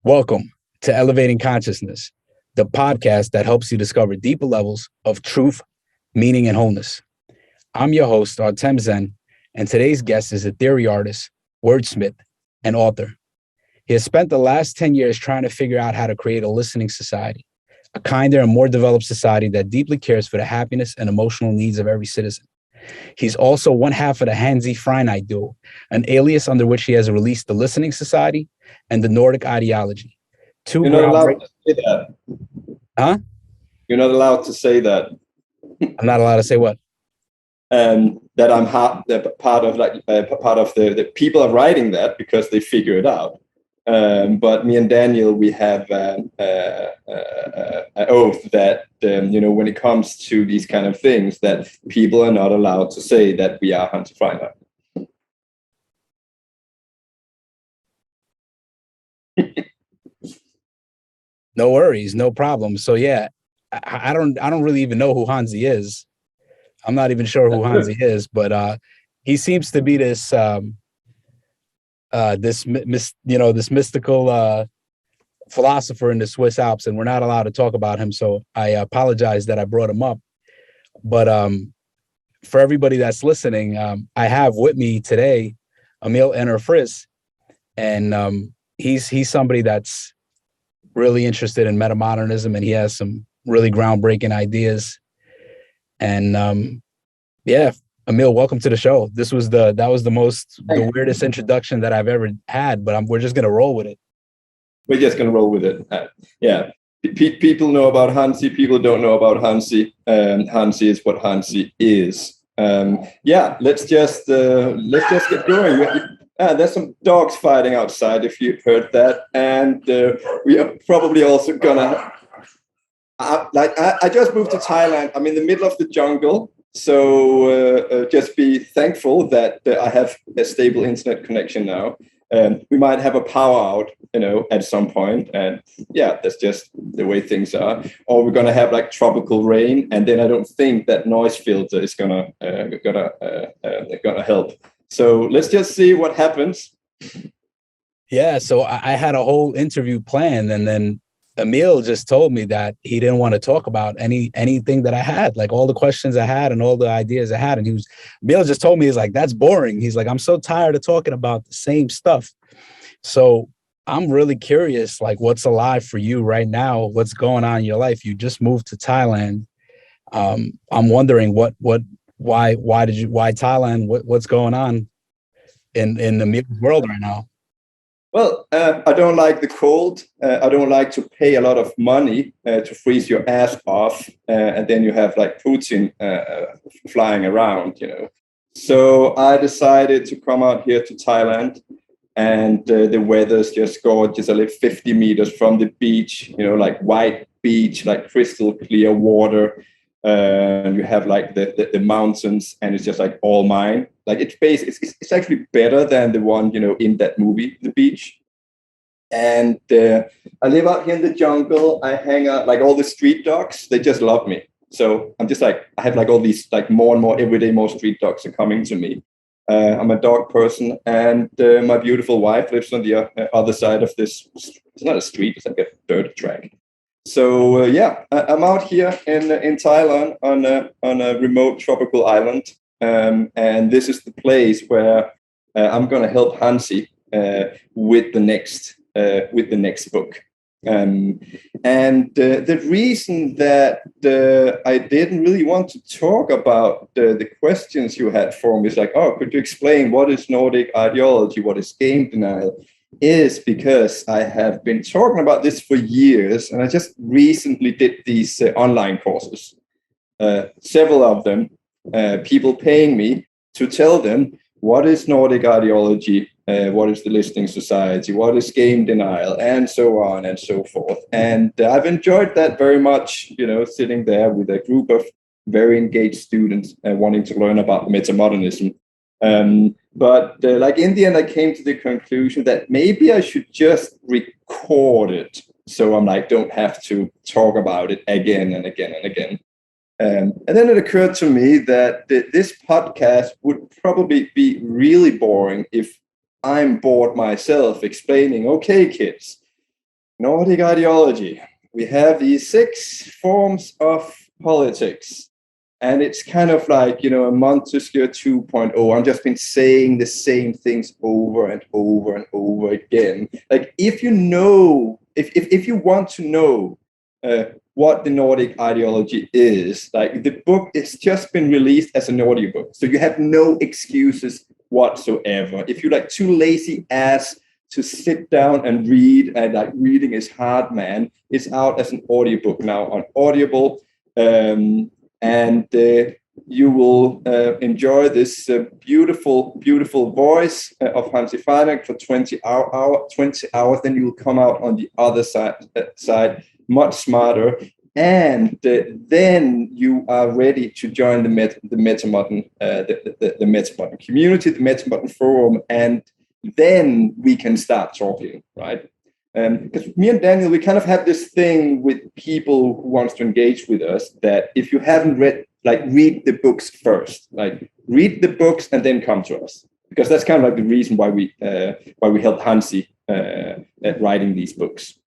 Welcome to Elevating Consciousness, the podcast that helps you discover deeper levels of truth, meaning, and wholeness. I'm your host, Artem, and today's guest is a theory artist, wordsmith, and author. He has spent the last 10 years trying to figure out how to create a listening society, a kinder and more developed society that deeply cares for the happiness and emotional needs of every citizen. He's also one half of the Hanzi Freinacht duo, an alias under which he has released the Listening Society and the Nordic Ideology. You're not allowed to say that. Huh? You're not allowed to say that. I'm not allowed to say what? That I'm part of the people are writing that because they figure it out. But me and Daniel, we have an oath that when it comes to these kind of things, that people are not allowed to say that we are Hanzi Freinacht. No worries, no problem. So yeah, I don't really even know who Hanzi is. I'm not even sure who Hanzi is, but he seems to be this this mystical philosopher in the Swiss Alps, and we're not allowed to talk about him. So I apologize that I brought him up. But for everybody that's listening, I have with me today Emil Ejner Friis, and he's somebody that's really interested in metamodernism, and he has some really groundbreaking ideas. And yeah, Emil, welcome to the show. That was the weirdest introduction that I've ever had, but we're just gonna roll with it. We're just gonna roll with it. Yeah, people know about Hanzi. People don't know about Hanzi. Hanzi is what Hanzi is. Yeah, let's just get going. There's some dogs fighting outside, if you heard that, and we are probably also gonna. I just moved to Thailand. I'm in the middle of the jungle, so just be thankful that I have a stable internet connection now. We might have a power out, at some point, and yeah, that's just the way things are. Or we're gonna have like tropical rain, and then I don't think that noise filter is gonna help. So let's just see what happens. Yeah, so I had a whole interview planned, and then Emil just told me that he didn't want to talk about anything that I had, like all the questions I had and all the ideas I had. And Emil just told me, he's like, that's boring. He's like, I'm so tired of talking about the same stuff. So I'm really curious, like, what's alive for you right now? What's going on in your life? You just moved to Thailand. I'm wondering why Thailand? What's going on in the world right now? Well, I don't like the cold. I don't like to pay a lot of money to freeze your ass off, and then you have like Putin flying around, So I decided to come out here to Thailand, and the weather's just gorgeous. I live 50 meters from the beach, like white beach, like crystal clear water. And you have like the mountains, and it's just like all mine. Like it's actually better than the one in that movie, The Beach. And I live out here in the jungle. I hang out, like all the street dogs. They just love me. So I'm just like, I have like all these like more and more every day more street dogs are coming to me. I'm a dog person, and my beautiful wife lives on the other side of this. It's not a street; it's like a dirt track. So yeah, I'm out here in Thailand on a remote tropical island, and this is the place where I'm going to help Hanzi with the next book. And the reason that I didn't really want to talk about the questions you had for me is like, oh, could you explain what is Nordic ideology, what is game denial? Is because I have been talking about this for years, and I just recently did these online courses, several of them, people paying me to tell them what is Nordic ideology, what is the listening society, what is game denial, and so on and so forth. And I've enjoyed that very much, sitting there with a group of very engaged students wanting to learn about metamodernism. But like in the end, I came to the conclusion that maybe I should just record it. So I'm like, don't have to talk about it again and again and again. And then it occurred to me that this podcast would probably be really boring if I'm bored myself explaining, okay, kids, Nordic ideology. We have these 6 forms of politics. And it's kind of like, a Montesquieu 2.0. I've just been saying the same things over and over and over again. Like, if you want to know what the Nordic ideology is, like, the book has just been released as an audiobook. So you have no excuses whatsoever. If you're like too lazy ass to sit down and read, and like reading is hard, man, it's out as an audiobook now on Audible. And you will enjoy this beautiful, beautiful voice of Hanzi Freinacht for 20 hours. Then you will come out on the other side much smarter. And then you are ready to join the metamodern, the metamodern community, the metamodern forum, and then we can start talking, right? Because me and Daniel, we kind of have this thing with people who wants to engage with us, that if you haven't read the books first, like read the books and then come to us, because that's kind of like the reason why we helped Hanzi at writing these books.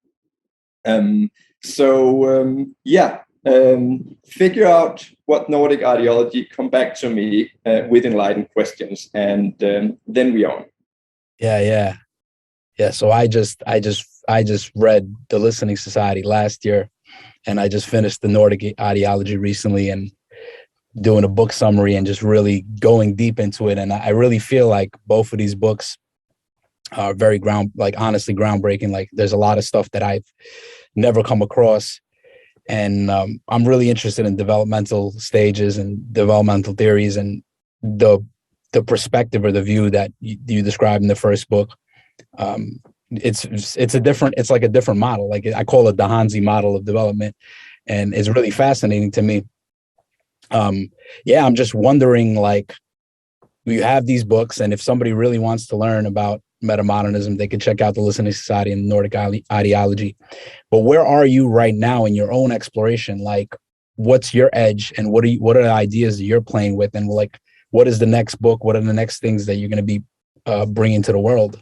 Figure out what Nordic ideology, come back to me with enlightened questions, and then we on. Yeah. So I just read The Listening Society last year, and I just finished the Nordic Ideology recently, and doing a book summary and just really going deep into it. And I really feel like both of these books are very honestly groundbreaking. Like, there's a lot of stuff that I've never come across. And I'm really interested in developmental stages and developmental theories, and the perspective or the view that you described in the first book. It's like a different model. Like, I call it the Hanzi model of development, and it's really fascinating to me. I'm just wondering, like, you have these books, and if somebody really wants to learn about metamodernism, they can check out The Listening Society and Nordic Ideology. But where are you right now in your own exploration? Like, what's your edge, and what are the ideas that you're playing with, and like, what is the next book? What are the next things that you're going to be bringing to the world?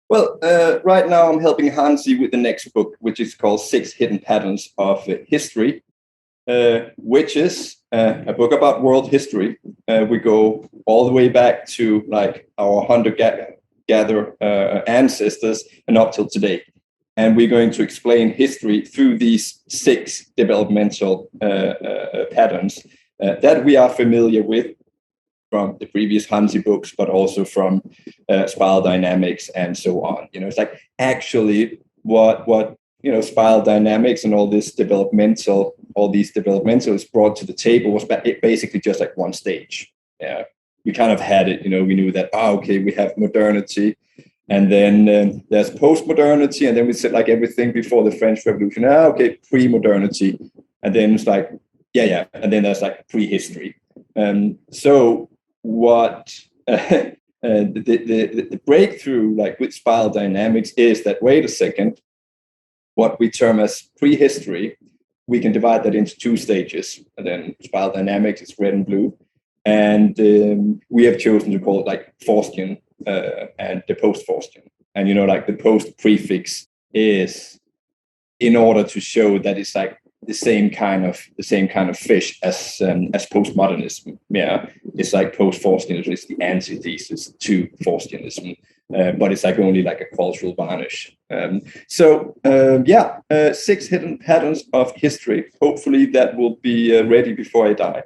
Well, right now I'm helping Hanzi with the next book, which is called 6 Hidden Patterns of History, which is a book about world history. We go all the way back to like our hunter-gatherer ancestors and up till today. And we're going to explain history through these 6 developmental patterns that we are familiar with from the previous Hanzi books, but also from spiral dynamics and so on. It's like, actually what spiral dynamics and all these developmentalists brought to the table was basically just like one stage. Yeah, we kind of had it. We knew that, we have modernity, and then there's post-modernity, and then we said like everything before the French Revolution. Pre-modernity, and then it's like and then there's like prehistory. So what the breakthrough, like with spiral dynamics, is that, wait a second, what we term as prehistory, we can divide that into 2 stages, and then spiral dynamics is red and blue, and we have chosen to call it like Faustian and the post-Faustian. And like the post prefix is in order to show that it's like the same kind of fish as postmodernism. Yeah, it's like post-Faustianism is the antithesis to Faustianism, but it's like only like a cultural varnish. 6 hidden patterns of history. Hopefully that will be ready before I die.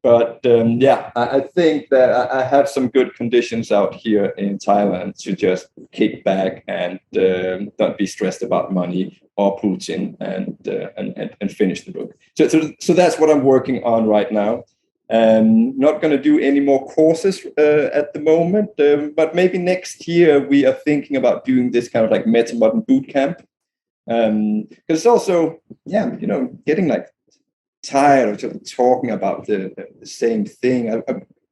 I think that I have some good conditions out here in Thailand to just kick back and not be stressed about money or Putin, and finish the book. So that's what I'm working on right now. Not going to do any more courses at the moment, but maybe next year we are thinking about doing this kind of like metamodern bootcamp. Because it's also, getting like tired of just talking about the same thing.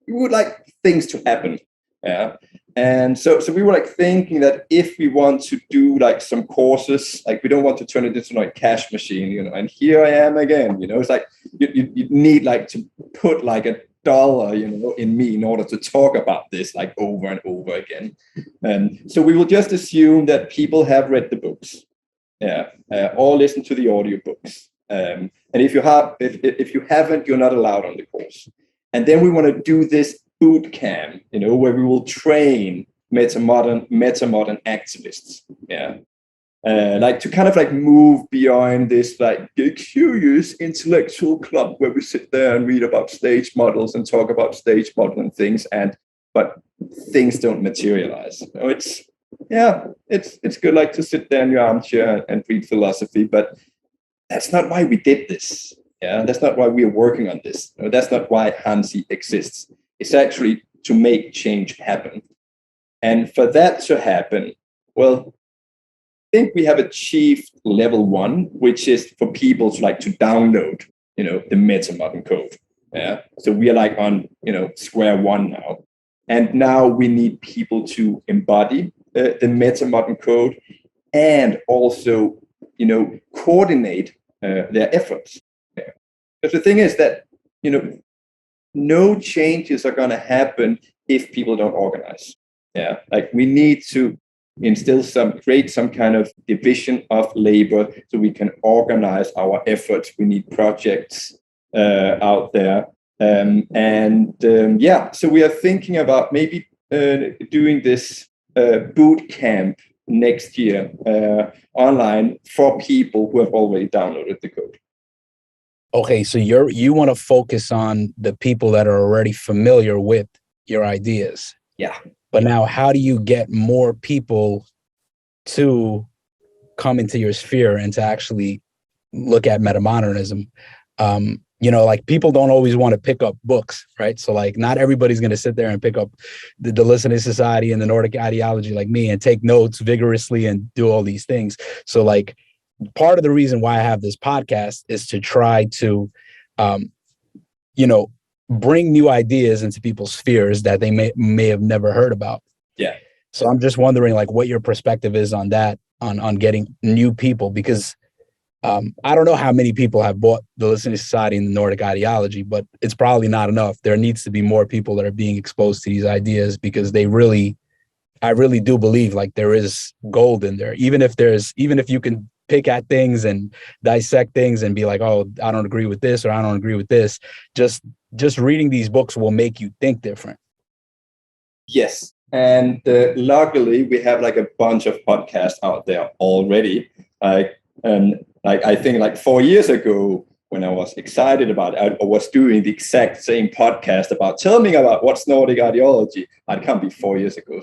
We would like things to happen. Yeah. And so we were like thinking that if we want to do like some courses, like we don't want to turn it into like cash machine, and here I am again, it's like you need like to put like $1 dollar, in me in order to talk about this like over and over again. So we will just assume that people have read the books, or listen to the audiobooks. And if you haven't, you're not allowed on the course. And then we want to do this boot camp, where we will train metamodern activists. Like to kind of like move beyond this like curious intellectual club where we sit there and read about stage models and talk about stage modeling things, but things don't materialize. It's good like to sit there in your armchair and read philosophy, but that's not why we did this. That's not why we are working on this. That's not why Hanzi exists. It's actually to make change happen. And for that to happen, well, I think we have achieved level 1, which is for people to like to download, the metamodern code. So we are like on, square one now. And now we need people to embody the metamodern code and also, coordinate their efforts. But the thing is that, no changes are going to happen if people don't organize. Like we need to create some kind of division of labor so we can organize our efforts. We need projects out there. So we are thinking about maybe doing this boot camp next year online for people who have already downloaded the code. Okay, so you want to focus on the people that are already familiar with your ideas. Yeah. But now, how do you get more people to come into your sphere and to actually look at metamodernism? Like people don't always want to pick up books, right? So like not everybody's going to sit there and pick up the Listening Society and the Nordic Ideology like me and take notes vigorously and do all these things. So like part of the reason why I have this podcast is to try to, bring new ideas into people's spheres that they may have never heard about. Yeah. So I'm just wondering like what your perspective is on that, on getting new people, because I don't know how many people have bought the Listening Society and the Nordic Ideology, but it's probably not enough. There needs to be more people that are being exposed to these ideas because I really do believe like there is gold in there. Even if you can pick at things and dissect things and be like, oh, I don't agree with this or I don't agree with this. Just reading these books will make you think different. Yes. And luckily, we have like a bunch of podcasts out there already. I think like 4 years ago, when I was excited about it, I was doing the exact same podcast about tell me about what's Nordic ideology. It can't be 4 years ago.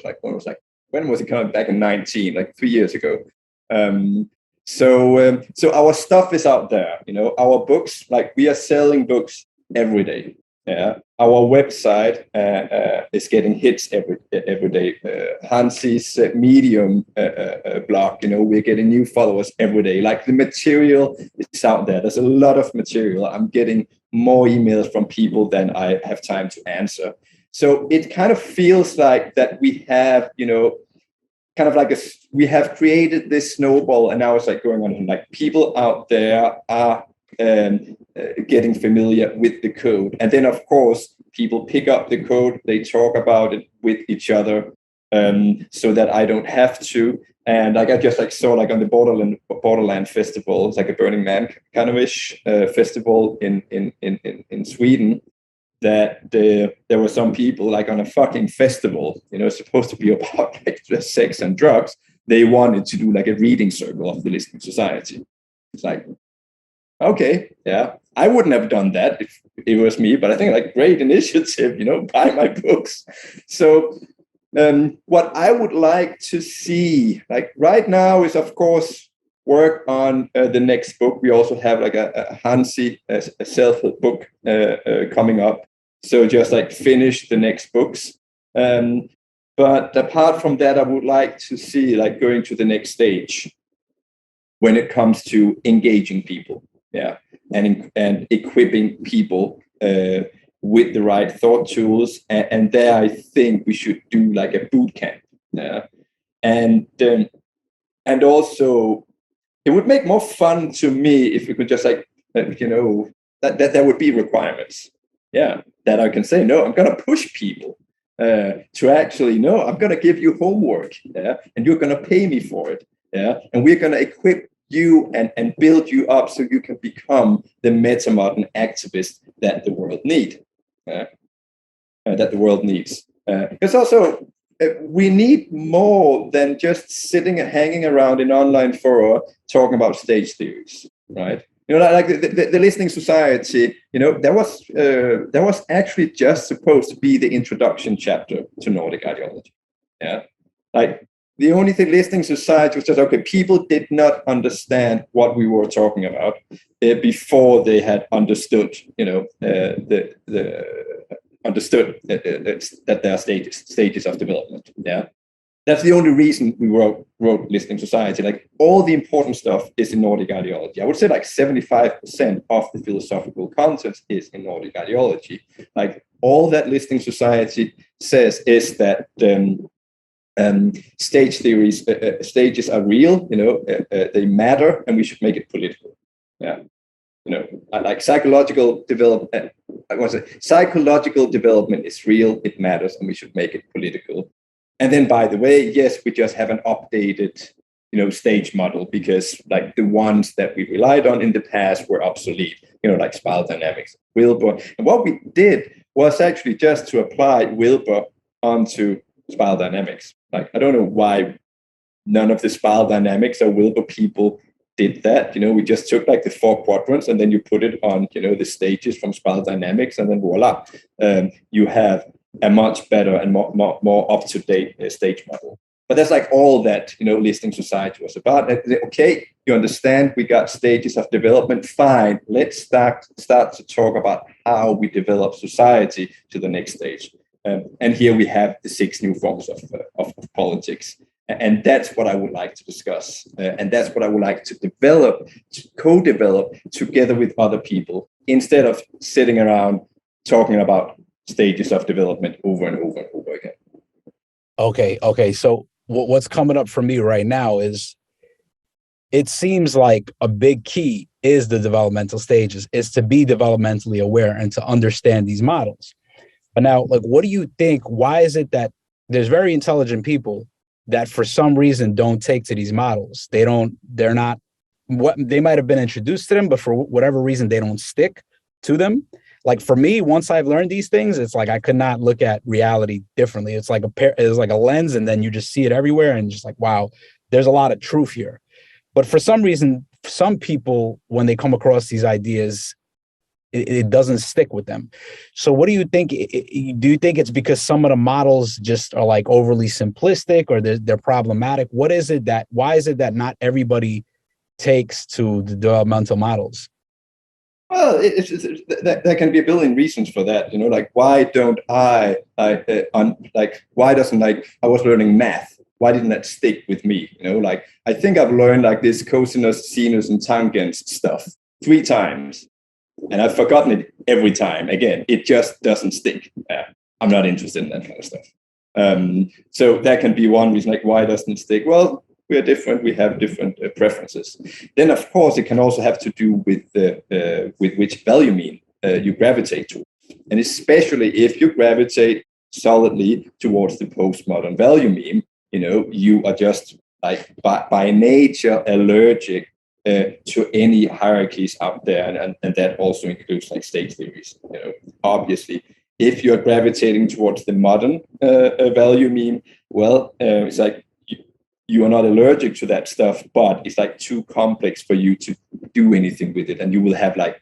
When was it coming back in 19? Like 3 years ago. So our stuff is out there. Our books, like we are selling books every day. Our website is getting hits every day. Hanzi's Medium blog, we're getting new followers every day. Like the material is out there. There's a lot of material. I'm getting more emails from people than I have time to answer. So it kind of feels like that we have, kind of like we have created this snowball, and now it's like going on, and like people out there are getting familiar with the code. And then, of course, people pick up the code, they talk about it with each other, so that I don't have to. And like I just like saw like on the Borderland Festival, it's like a Burning Man kind of ish festival in Sweden, that there were some people like on a fucking festival, supposed to be about like sex and drugs. They wanted to do like a reading circle of the Listening Society. It's like, okay, yeah, I wouldn't have done that if it was me, but I think like great initiative, buy my books. So what I would like to see like right now is, of course, work on the next book. We also have like a Hanzi a self-help book coming up. So just like finish the next books. But apart from that, I would like to see like going to the next stage when it comes to engaging people. And equipping people with the right thought tools. And there I think we should do like a boot camp. And also, it would make more fun to me if we could just like, that there would be requirements. Yeah, that I can say, no, I'm going to push people to actually, no, I'm going to give you homework, yeah, and you're going to pay me for it, yeah, and we're going to equip you and build you up so you can become the metamodern activist that the world needs. That the world needs. Because also, we need more than just sitting and hanging around in online fora talking about stage theories, right? Like the listening society, that was actually just supposed to be the introduction chapter to Nordic ideology. Yeah, like the only thing listening society was just, okay, people did not understand what we were talking about before they had understood, understood that there are stages of development. Yeah, that's the only reason we wrote Listening Society. Like all the important stuff is in Nordic ideology. I would say like 75% of the philosophical content is in Nordic ideology. Like all that Listening Society says is that stage theories, stages are real. They matter, and we should make it political. Yeah. Like psychological development. Psychological development is real. It matters, and we should make it political. And then, by the way, yes, we just have an updated, stage model because, like, the ones that we relied on in the past were obsolete. Like spiral dynamics, Wilbur. And what we did was actually just to apply Wilbur onto spiral dynamics. Like, I don't know why none of the spiral dynamics or Wilbur people did that. We just took like the 4 quadrants and then you put it on, the stages from spiral dynamics, and then voila, you have a much better and more up-to-date stage model. But that's like all that, Listening Society was about. Okay, you understand, we got stages of development, fine. Let's start to talk about how we develop society to the next stage. And here we have the 6 new forms of politics. And that's what I would like to discuss. And that's what I would like to develop, to co-develop together with other people, instead of sitting around talking about stages of development over and over and over again. Okay. So what's coming up for me right now is, it seems like a big key is the developmental stages, is to be developmentally aware and to understand these models. But now, like, what do you think? Why is it that there's very intelligent people that for some reason don't take to these models? They might have been introduced to them, but for whatever reason, they don't stick to them. Like for me, once I've learned these things, it's like I could not look at reality differently. It's like a lens, and then you just see it everywhere, and just like, wow, there's a lot of truth here. But for some reason, some people, when they come across these ideas, it doesn't stick with them. So what do you think? Do you think it's because some of the models just are like overly simplistic, or they're problematic? Why is it that not everybody takes to the developmental models? Well, there can be a billion reasons for that. Like, why don't I, why doesn't, like, I was learning math. Why didn't that stick with me? Like, I think I've learned like this cosinus, sinus, and tangent stuff 3 times. And I've forgotten it every time. Again, it just doesn't stick. I'm not interested in that kind of stuff. So that can be one reason, like, why doesn't it stick? Well, we are different. We have different preferences. Then, of course, it can also have to do with which value mean you gravitate to. And especially if you gravitate solidly towards the postmodern value meme, you are just like by nature allergic to any hierarchies out there, and that also includes like state theories. Obviously, if you're gravitating towards the modern value meme, well, it's like you are not allergic to that stuff, but it's like too complex for you to do anything with it, and you will have like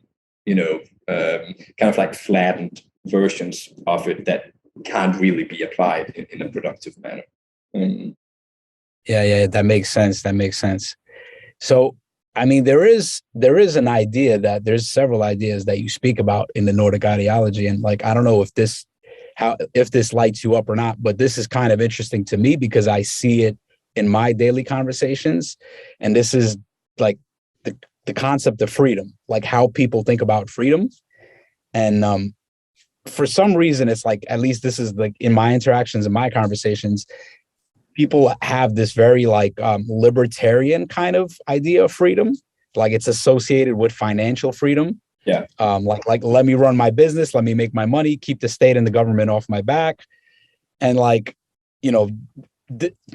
kind of like flattened versions of it that can't really be applied in a productive manner. Yeah, that makes sense. So, I mean, there is an idea that there's several ideas that you speak about in the Nordic ideology. And like, I don't know if this lights you up or not, but this is kind of interesting to me because I see it in my daily conversations. And this is like the concept of freedom, like how people think about freedom. And for some reason, it's like, at least this is like in my interactions, in my conversations, people have this very like libertarian kind of idea of freedom. Like it's associated with financial freedom. Yeah. Like let me run my business, let me make my money, keep the state and the government off my back. And like, you know,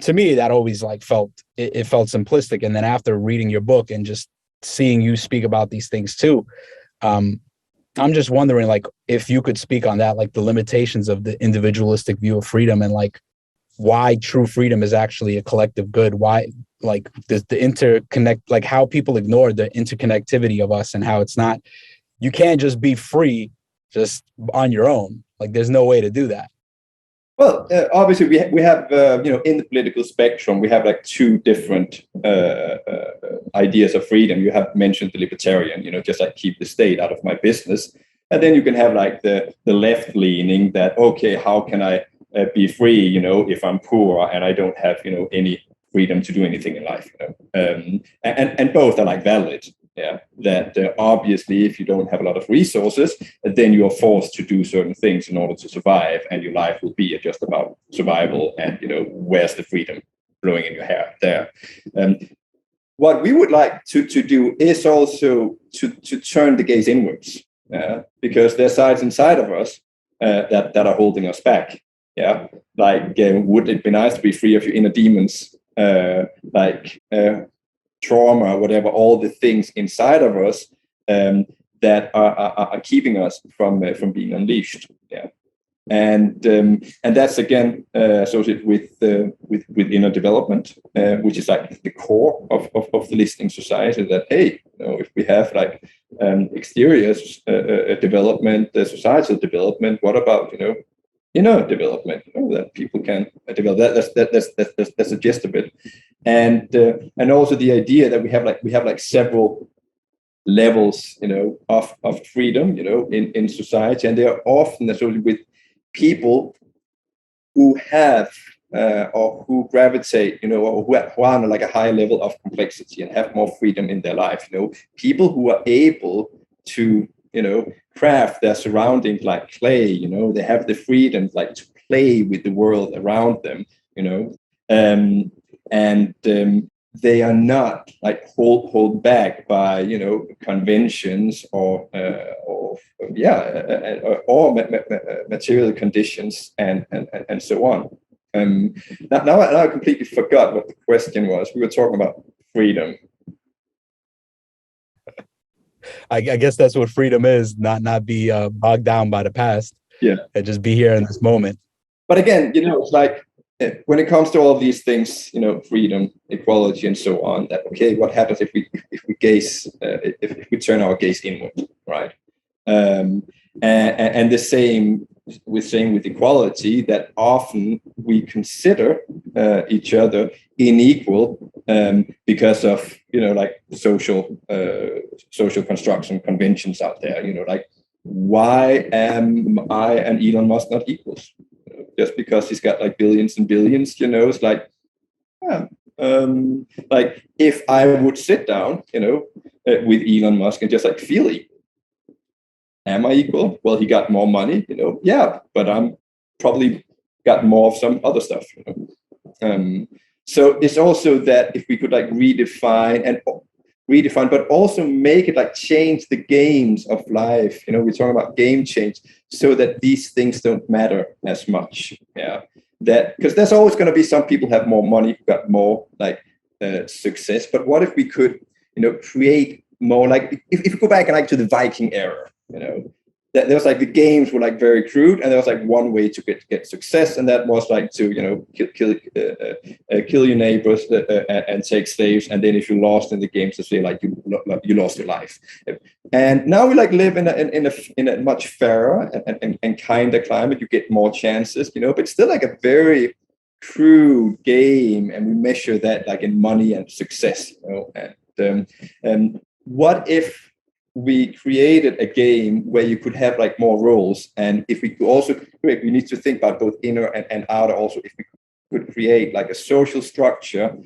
to me, that always like felt simplistic. And then after reading your book and just seeing you speak about these things too, I'm just wondering, like, if you could speak on that, like the limitations of the individualistic view of freedom, and like why true freedom is actually a collective good. Why, like, the interconnect, like how people ignore the interconnectivity of us, and how it's not, you can't just be free just on your own. Like, there's no way to do that. Well, obviously, we have in the political spectrum, we have like two different ideas of freedom. You have mentioned the libertarian, just like keep the state out of my business, and then you can have like the left leaning that, okay, how can I be free, if I'm poor and I don't have any freedom to do anything in life, and both are like valid. Yeah, that obviously, if you don't have a lot of resources, then you are forced to do certain things in order to survive, and your life will be just about survival. And where's the freedom blowing in your hair there? What we would like to do is also to turn the gaze inwards, because there's sides inside of us that are holding us back. Yeah, like would it be nice to be free of your inner demons, trauma, whatever, all the things inside of us that are keeping us from being unleashed. Yeah, and that's again associated with inner development, which is like the core of the listening society. That hey, if we have like exterior development, societal development, what about inner development? That people can develop. That's a gist of it. And also the idea that we have like several levels, of freedom, in society, and they are often associated with people who have or who gravitate, or who are on like a higher level of complexity and have more freedom in their life. People who are able to, craft their surroundings like clay. They have the freedom like to play with the world around them. And they are not like hold back by conventions or material conditions and so on. Now I completely forgot what the question was. We were talking about freedom. I guess that's what freedom is, not be bogged down by the past. Yeah, and just be here in this moment. But again, it's like when it comes to all of these things, freedom, equality, and so on. That okay, what happens if we gaze, if we turn our gaze inward, right? And the same with equality, that often we consider each other unequal because of like social construction conventions out there. Like, why am I and Elon Musk not equals? Just because he's got like billions and billions, it's like, yeah. Like if I would sit down, with Elon Musk and just like feel equal. Am I equal? Well, he got more money, yeah, but I'm probably got more of some other stuff. So it's also that if we could like redefine, but also make it like change the games of life. We're talking about game change, so that these things don't matter as much. Yeah, that because there's always going to be some people have more money, got more like success. But what if we could, create more like if we go back and like to the Viking era, that there was like the games were like very crude, and there was like one way to get success, and that was like to kill your neighbors and take slaves, and then if you lost in the games, to say like you lost your life. And now we like live in a much fairer and kinder climate. You get more chances, but still like a very crude game, and we measure that like in money and success. And what if we created a game where you could have like more roles, and if we could also create, we need to think about both inner and outer also, if we could create like a social structure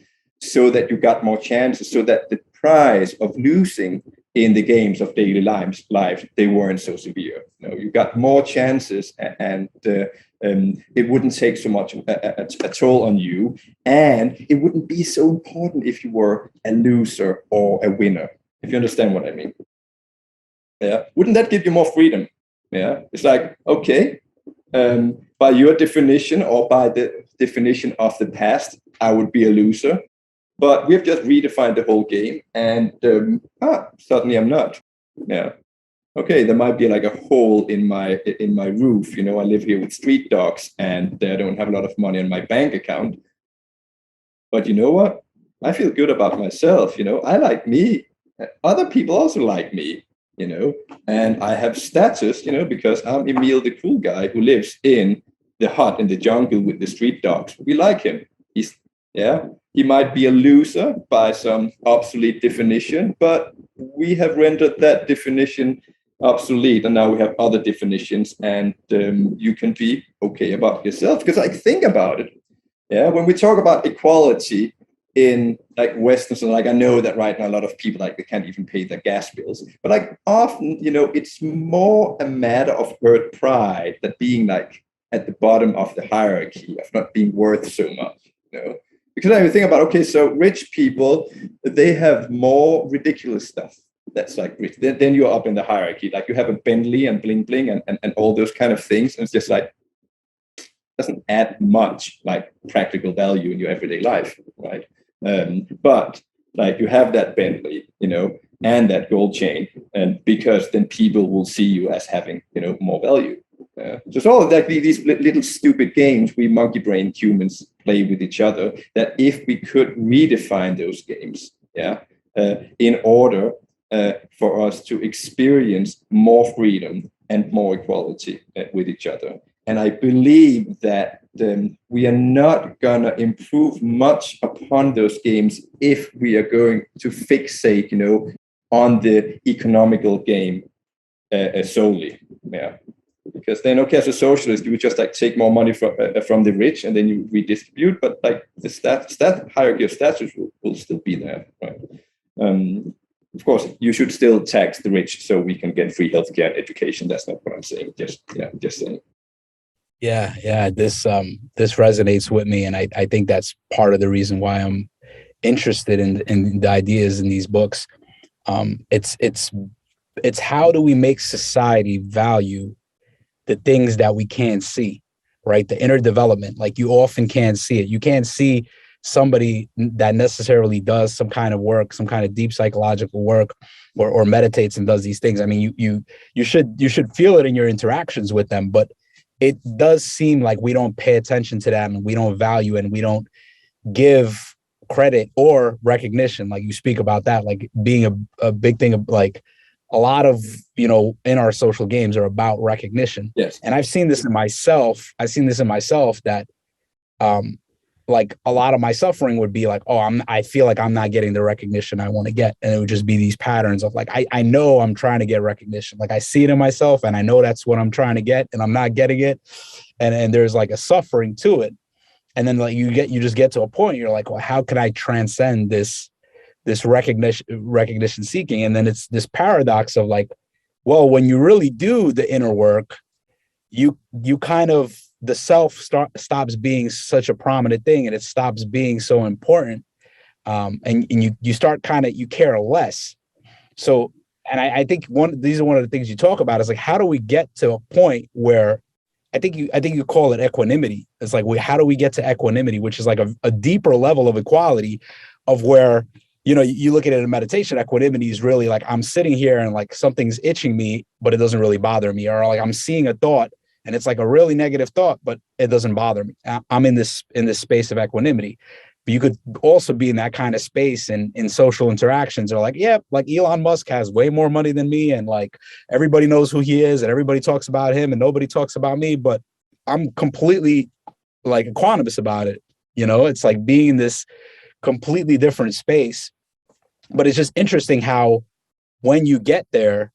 so that you got more chances, so that the price of losing in the games of daily lives they weren't so severe. You got more chances, and it wouldn't take so much a toll on you, and it wouldn't be so important if you were a loser or a winner, if you understand what I mean. Yeah, wouldn't that give you more freedom? Yeah, it's like, okay, by your definition or by the definition of the past, I would be a loser. But we've just redefined the whole game, and suddenly I'm not. Yeah. Okay, there might be like a hole in my roof. You know, I live here with street dogs, and I don't have a lot of money on my bank account. But you know what? I feel good about myself. You know, I like me. Other people also like me. You know, and I have status. You know, because I'm Emil, the cool guy who lives in the hut in the jungle with the street dogs. We like him. He might be a loser by some obsolete definition, but we have rendered that definition obsolete, and now we have other definitions, and you can be okay about yourself. Because I think about it, yeah, when we talk about equality in like Western, like I know that right now a lot of people like they can't even pay their gas bills, but like often, you know, it's more a matter of hurt pride that being like at the bottom of the hierarchy of not being worth so much, you know. Because I think about, okay, so rich people, they have more ridiculous stuff that's like rich. Then you're up in the hierarchy. Like you have a Bentley and bling bling and all those kind of things. And it's just like, doesn't add much like practical value in your everyday life, right? But like you have that Bentley, you know, and that gold chain. And because then people will see you as having, you know, more value. So it's all like these little stupid games we monkey brain humans play with each other, that if we could redefine those games, in order for us to experience more freedom and more equality with each other. And I believe that we are not going to improve much upon those games if we are going to fixate, you know, on the economical game solely. Yeah. Because then, okay, as a socialist, you would just like take more money from the rich and then you redistribute, but like the stat hierarchy of status will still be there, right? Of course, you should still tax the rich so we can get free healthcare and education. That's not what I'm saying. Just saying. Yeah. This resonates with me, and I think that's part of the reason why I'm interested in the ideas in these books. It's how do we make society value the things that we can't see, right? The inner development, like you often can't see it. You can't see somebody that necessarily does some kind of work, some kind of deep psychological work, or meditates and does these things. I mean, you should feel it in your interactions with them, but it does seem like we don't pay attention to that, and we don't value it, and we don't give credit or recognition. Like you speak about that, like being a big thing of like, a lot of, you know, in our social games are about recognition. Yes. And I've seen this in myself. That like a lot of my suffering would be like, I feel like I'm not getting the recognition I want to get. And it would just be these patterns of like, I know I'm trying to get recognition. Like I see it in myself and I know that's what I'm trying to get and I'm not getting it. And there's like a suffering to it. And then like you just get to a point, you're like, well, how can I transcend this recognition seeking? And then it's this paradox of like, well, when you really do the inner work, you kind of, the self stops being such a prominent thing, and it stops being so important, and you start kind of, you care less. So, and I think these are one of the things you talk about is like, how do we get to a point where I think you call it equanimity. It's like, how do we get to equanimity, which is like a deeper level of equality, of where, you know, you look at it in meditation, equanimity is really like, I'm sitting here and like something's itching me, but it doesn't really bother me. Or like I'm seeing a thought and it's like a really negative thought, but it doesn't bother me. I'm in this space of equanimity. But you could also be in that kind of space in social interactions, or like, yeah, like Elon Musk has way more money than me, and like everybody knows who he is and everybody talks about him and nobody talks about me, but I'm completely like equanimous about it. You know, it's like being in this completely different space. But it's just interesting how when you get there,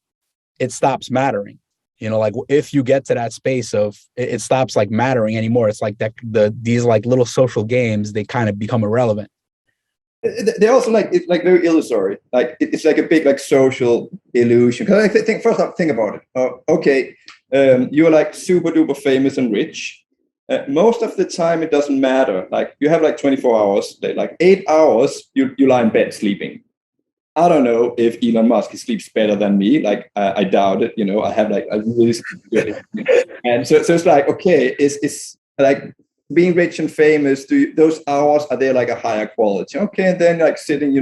it stops mattering. You know, like if you get to that space of it stops like mattering anymore. It's like that these like little social games, they kind of become irrelevant. They're also like, it's like very illusory. Like it's like a big like social illusion. Because I think first I think about it. You're like super duper famous and rich. Most of the time it doesn't matter. Like you have like 24 hours, like 8 hours, you lie in bed sleeping. I don't know if Elon Musk sleeps better than me. Like, I doubt it. I have like a really good, and so it's like, okay, it's like being rich and famous. Those hours, are they like a higher quality? Okay, and then like sitting,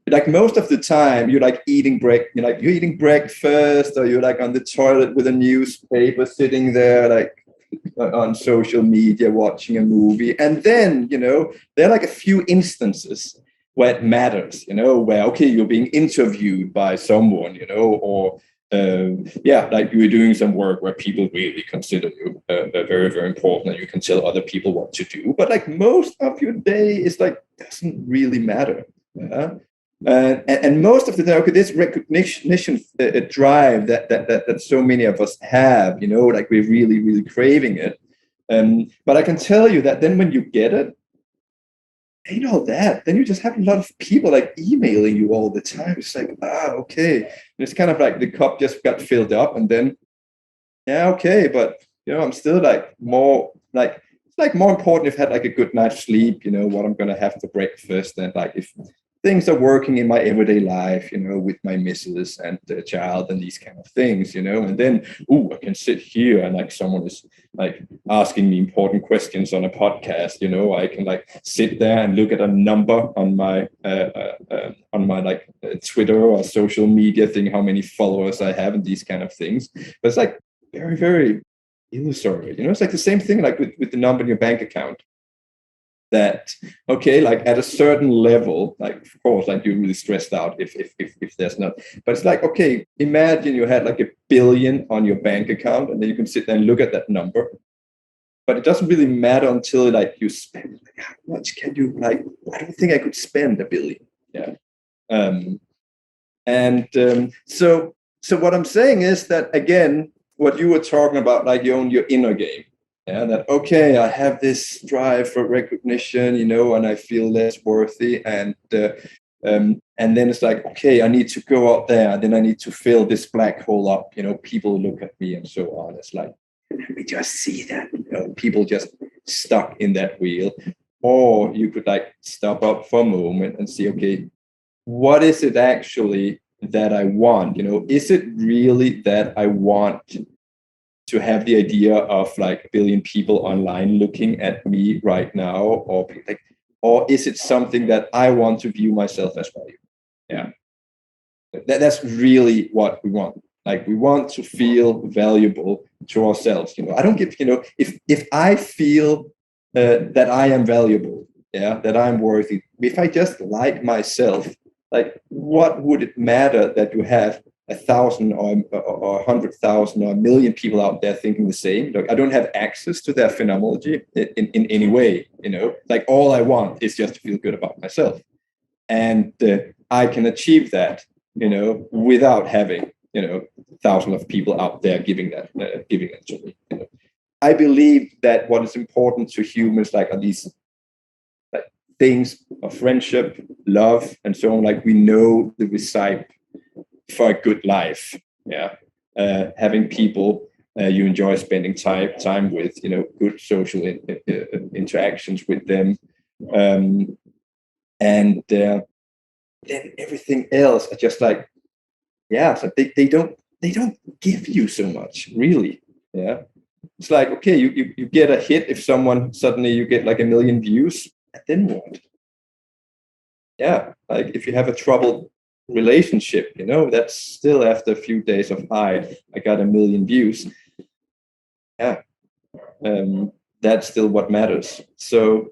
like most of the time you're like you're eating breakfast, or you're like on the toilet with a newspaper, sitting there like on social media watching a movie, and then there are like a few instances where it matters, where, okay, you're being interviewed by someone, or like you're doing some work where people really consider you very, very important, and you can tell other people what to do. But like most of your day is like, doesn't really matter. And most of the time, okay, this recognition drive that so many of us have, like we're really, really craving it. But I can tell you that then when you get it, then you just have a lot of people like emailing you all the time. It's like, okay. And it's kind of like the cup just got filled up, and then, yeah, okay, but I'm still like more like, it's like more important if I had like a good night's sleep, what I'm gonna have for breakfast, and like if things are working in my everyday life, with my missus and the child and these kind of things, and then, I can sit here and like someone is like asking me important questions on a podcast, I can like sit there and look at a number on my like Twitter or social media thing, how many followers I have and these kind of things. But it's like very, very illusory, it's like the same thing like with the number in your bank account. That, okay, like at a certain level, like of course, like you're really stressed out if there's not, but it's like, okay, imagine you had like $1 billion on your bank account, and then you can sit there and look at that number, but it doesn't really matter until like you spend, like, how much can you, like, I don't think I could spend $1 billion. So what I'm saying is that, again, what you were talking about, like you own your inner game. Yeah, that, okay, I have this drive for recognition, and I feel less worthy, and then it's like, okay, I need to go out there, and then I need to fill this black hole up. People look at me and so on. It's like, we just see that, people just stuck in that wheel. Or you could like stop up for a moment and see, okay, what is it actually that I want? Is it really that I want to have the idea of like 1 billion people online looking at me right now, or is it something that I want to view myself as value? Yeah, that's really what we want. Like, we want to feel valuable to ourselves. I don't give, if I feel that I am valuable, that I'm worthy, if I just like myself, like, what would it matter that you have 1,000 or 100,000 or 1 million people out there thinking the same? Like, I don't have access to their phenomenology in any way. Like, all I want is just to feel good about myself, and I can achieve that, without having thousands of people out there giving that to me. I believe that what is important to humans, like, are these like things of friendship, love, and so on. Like, we know the recipe for a good life. Having people you enjoy spending time with, good social interactions with them, and then everything else are just like, so they don't give you so much, really. It's like, okay, you get a hit if someone suddenly you get like 1 million views, and then what? Like, if you have a troubled relationship, that's still after a few days of I got 1 million views. That's still what matters. So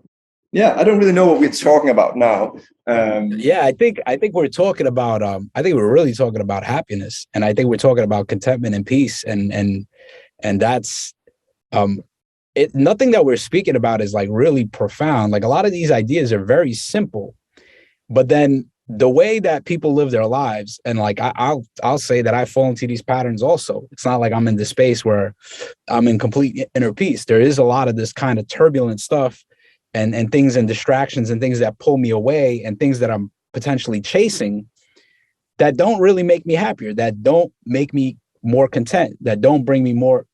I don't really know what we're talking about now. I think we're talking about I think we're really talking about happiness, and I think we're talking about contentment and peace, and that's nothing that we're speaking about is like really profound. Like, a lot of these ideas are very simple, but then the way that people live their lives, and like I'll say that I fall into these patterns also. It's not like I'm in this space where I'm in complete inner peace. There is a lot of this kind of turbulent stuff and things and distractions and things that pull me away, and things that I'm potentially chasing that don't really make me happier, that don't make me more content, that don't bring me more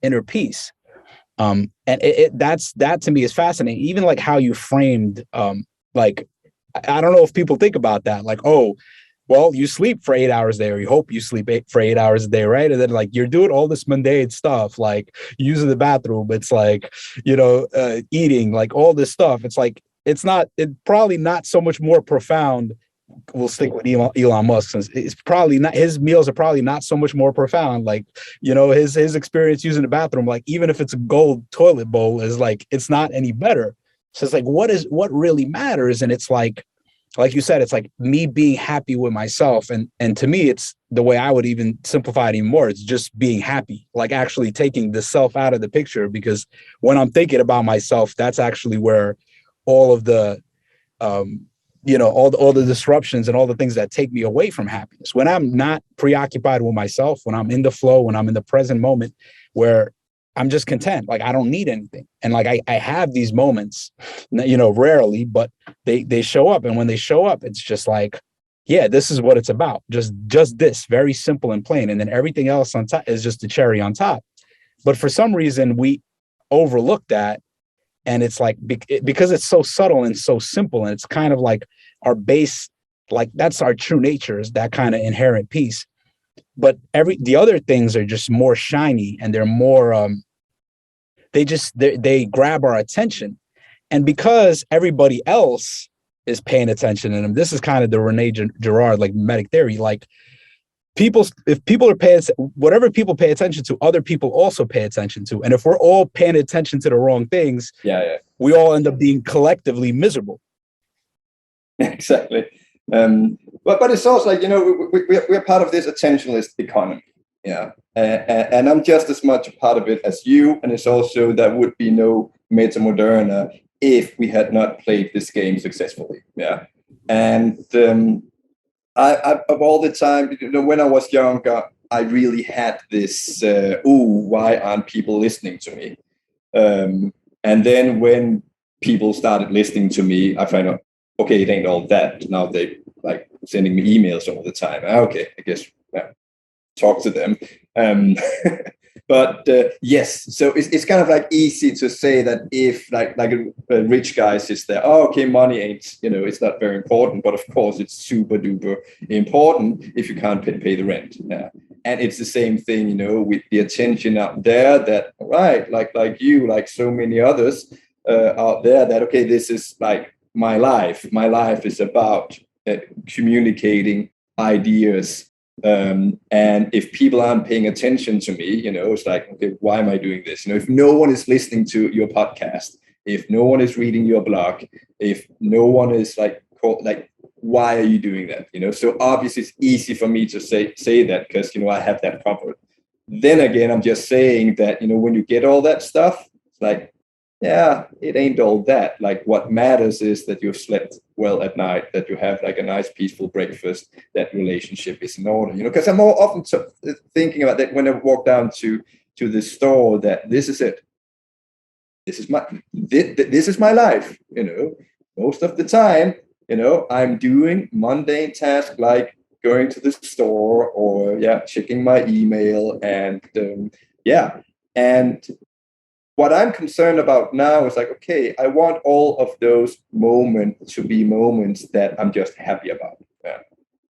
inner peace. And that to me is fascinating. Even like how you framed like I don't know if people think about that. Like, oh, well, you sleep for 8 hours a day, or you hope you sleep for 8 hours a day, right? And then like you're doing all this mundane stuff, like using the bathroom. It's like, eating, like all this stuff. It's like it's probably not so much more profound. We'll stick with Elon Musk, since it's probably not, his meals are probably not so much more profound. Like, his experience using the bathroom, like even if it's a gold toilet bowl, is like it's not any better. So it's like what really matters, and it's like you said, it's like me being happy with myself. And to me, it's the way I would even simplify it even more. It's just being happy, like actually taking the self out of the picture, because when I'm thinking about myself, that's actually where all of the, all the disruptions and all the things that take me away from happiness. When I'm not preoccupied with myself, when I'm in the flow, when I'm in the present moment, where I'm just content, like I don't need anything. And like I have these moments, rarely, but they show up. And when they show up, it's just like, yeah, this is what it's about. Just this, very simple and plain. And then everything else on top is just the cherry on top. But for some reason, we overlook that. And it's like, because it's so subtle and so simple, and it's kind of like our base, like that's our true nature, is that kind of inherent peace. But the other things are just more shiny, and they're more, they grab our attention. And because everybody else is paying attention to them, this is kind of the Rene Girard, like mimetic theory, like if people are paying, whatever people pay attention to, other people also pay attention to. And if we're all paying attention to the wrong things, we all end up being collectively miserable. Exactly. But it's also like, we're part of this attentionalist economy. Yeah. And I'm just as much a part of it as you. And it's also, there would be no metamodern if we had not played this game successfully. Yeah. And I of all the time, when I was younger, I really had this, why aren't people listening to me? And then when people started listening to me, I find out, okay, it ain't all that. Now they like sending me emails all the time. Okay, I guess talk to them. But yes, so it's kind of like easy to say that if like a rich guy sits there, oh, okay, money ain't, it's not very important, but of course it's super duper important if you can't pay the rent. Yeah. And it's the same thing, with the attention out there that, right, like you, like so many others out there, that, okay, this is like my life. My life is about communicating ideas. And if people aren't paying attention to me, it's like, okay, why am I doing this? If no one is listening to your podcast, if no one is reading your blog, if no one is like, why are you doing that? So obviously it's easy for me to say that because, I have that covered. Then again, I'm just saying that, when you get all that stuff, it's like, yeah, it ain't all that. Like what matters is that you've slept well at night, that you have like a nice peaceful breakfast, that relationship is in order, because I'm more often thinking about that when I walk down to the store, that this is it. This is my life, most of the time, I'm doing mundane tasks like going to the store or checking my email and and what I'm concerned about now is like, okay, I want all of those moments to be moments that I'm just happy about. Yeah.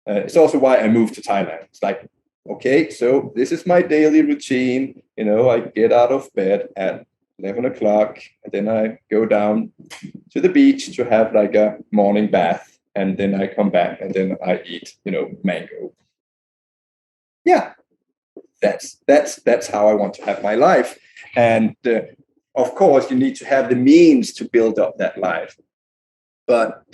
It's also why I moved to Thailand. It's like, okay, so this is my daily routine. I get out of bed at 11 o'clock, and then I go down to the beach to have like a morning bath, and then I come back, and then I eat, mango. Yeah, that's how I want to have my life. And of course, you need to have the means to build up that life. But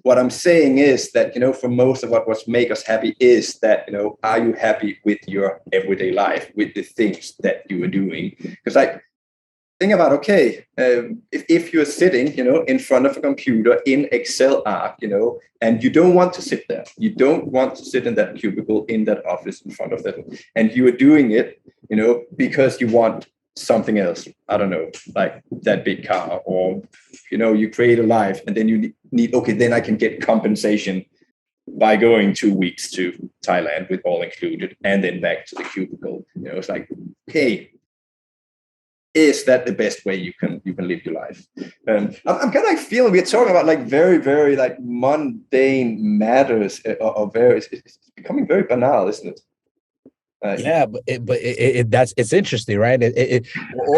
what I'm saying is that, for most of what make us happy is that, are you happy with your everyday life, with the things that you are doing? Because like, think about, okay, if you're sitting, in front of a computer in Excel arc, and you don't want to sit there, you don't want to sit in that cubicle, in that office, in front of that, and you are doing it, because you want something else. I don't know, like that big car, or, you create a life, and then you need, okay, then I can get compensation by going 2 weeks to Thailand with all included, and then back to the cubicle. It's like, okay, is that the best way you can live your life? I'm kind of like feeling we're talking about like very, very like mundane matters, or very, it's becoming very banal, isn't it? Yeah, it's interesting, right? It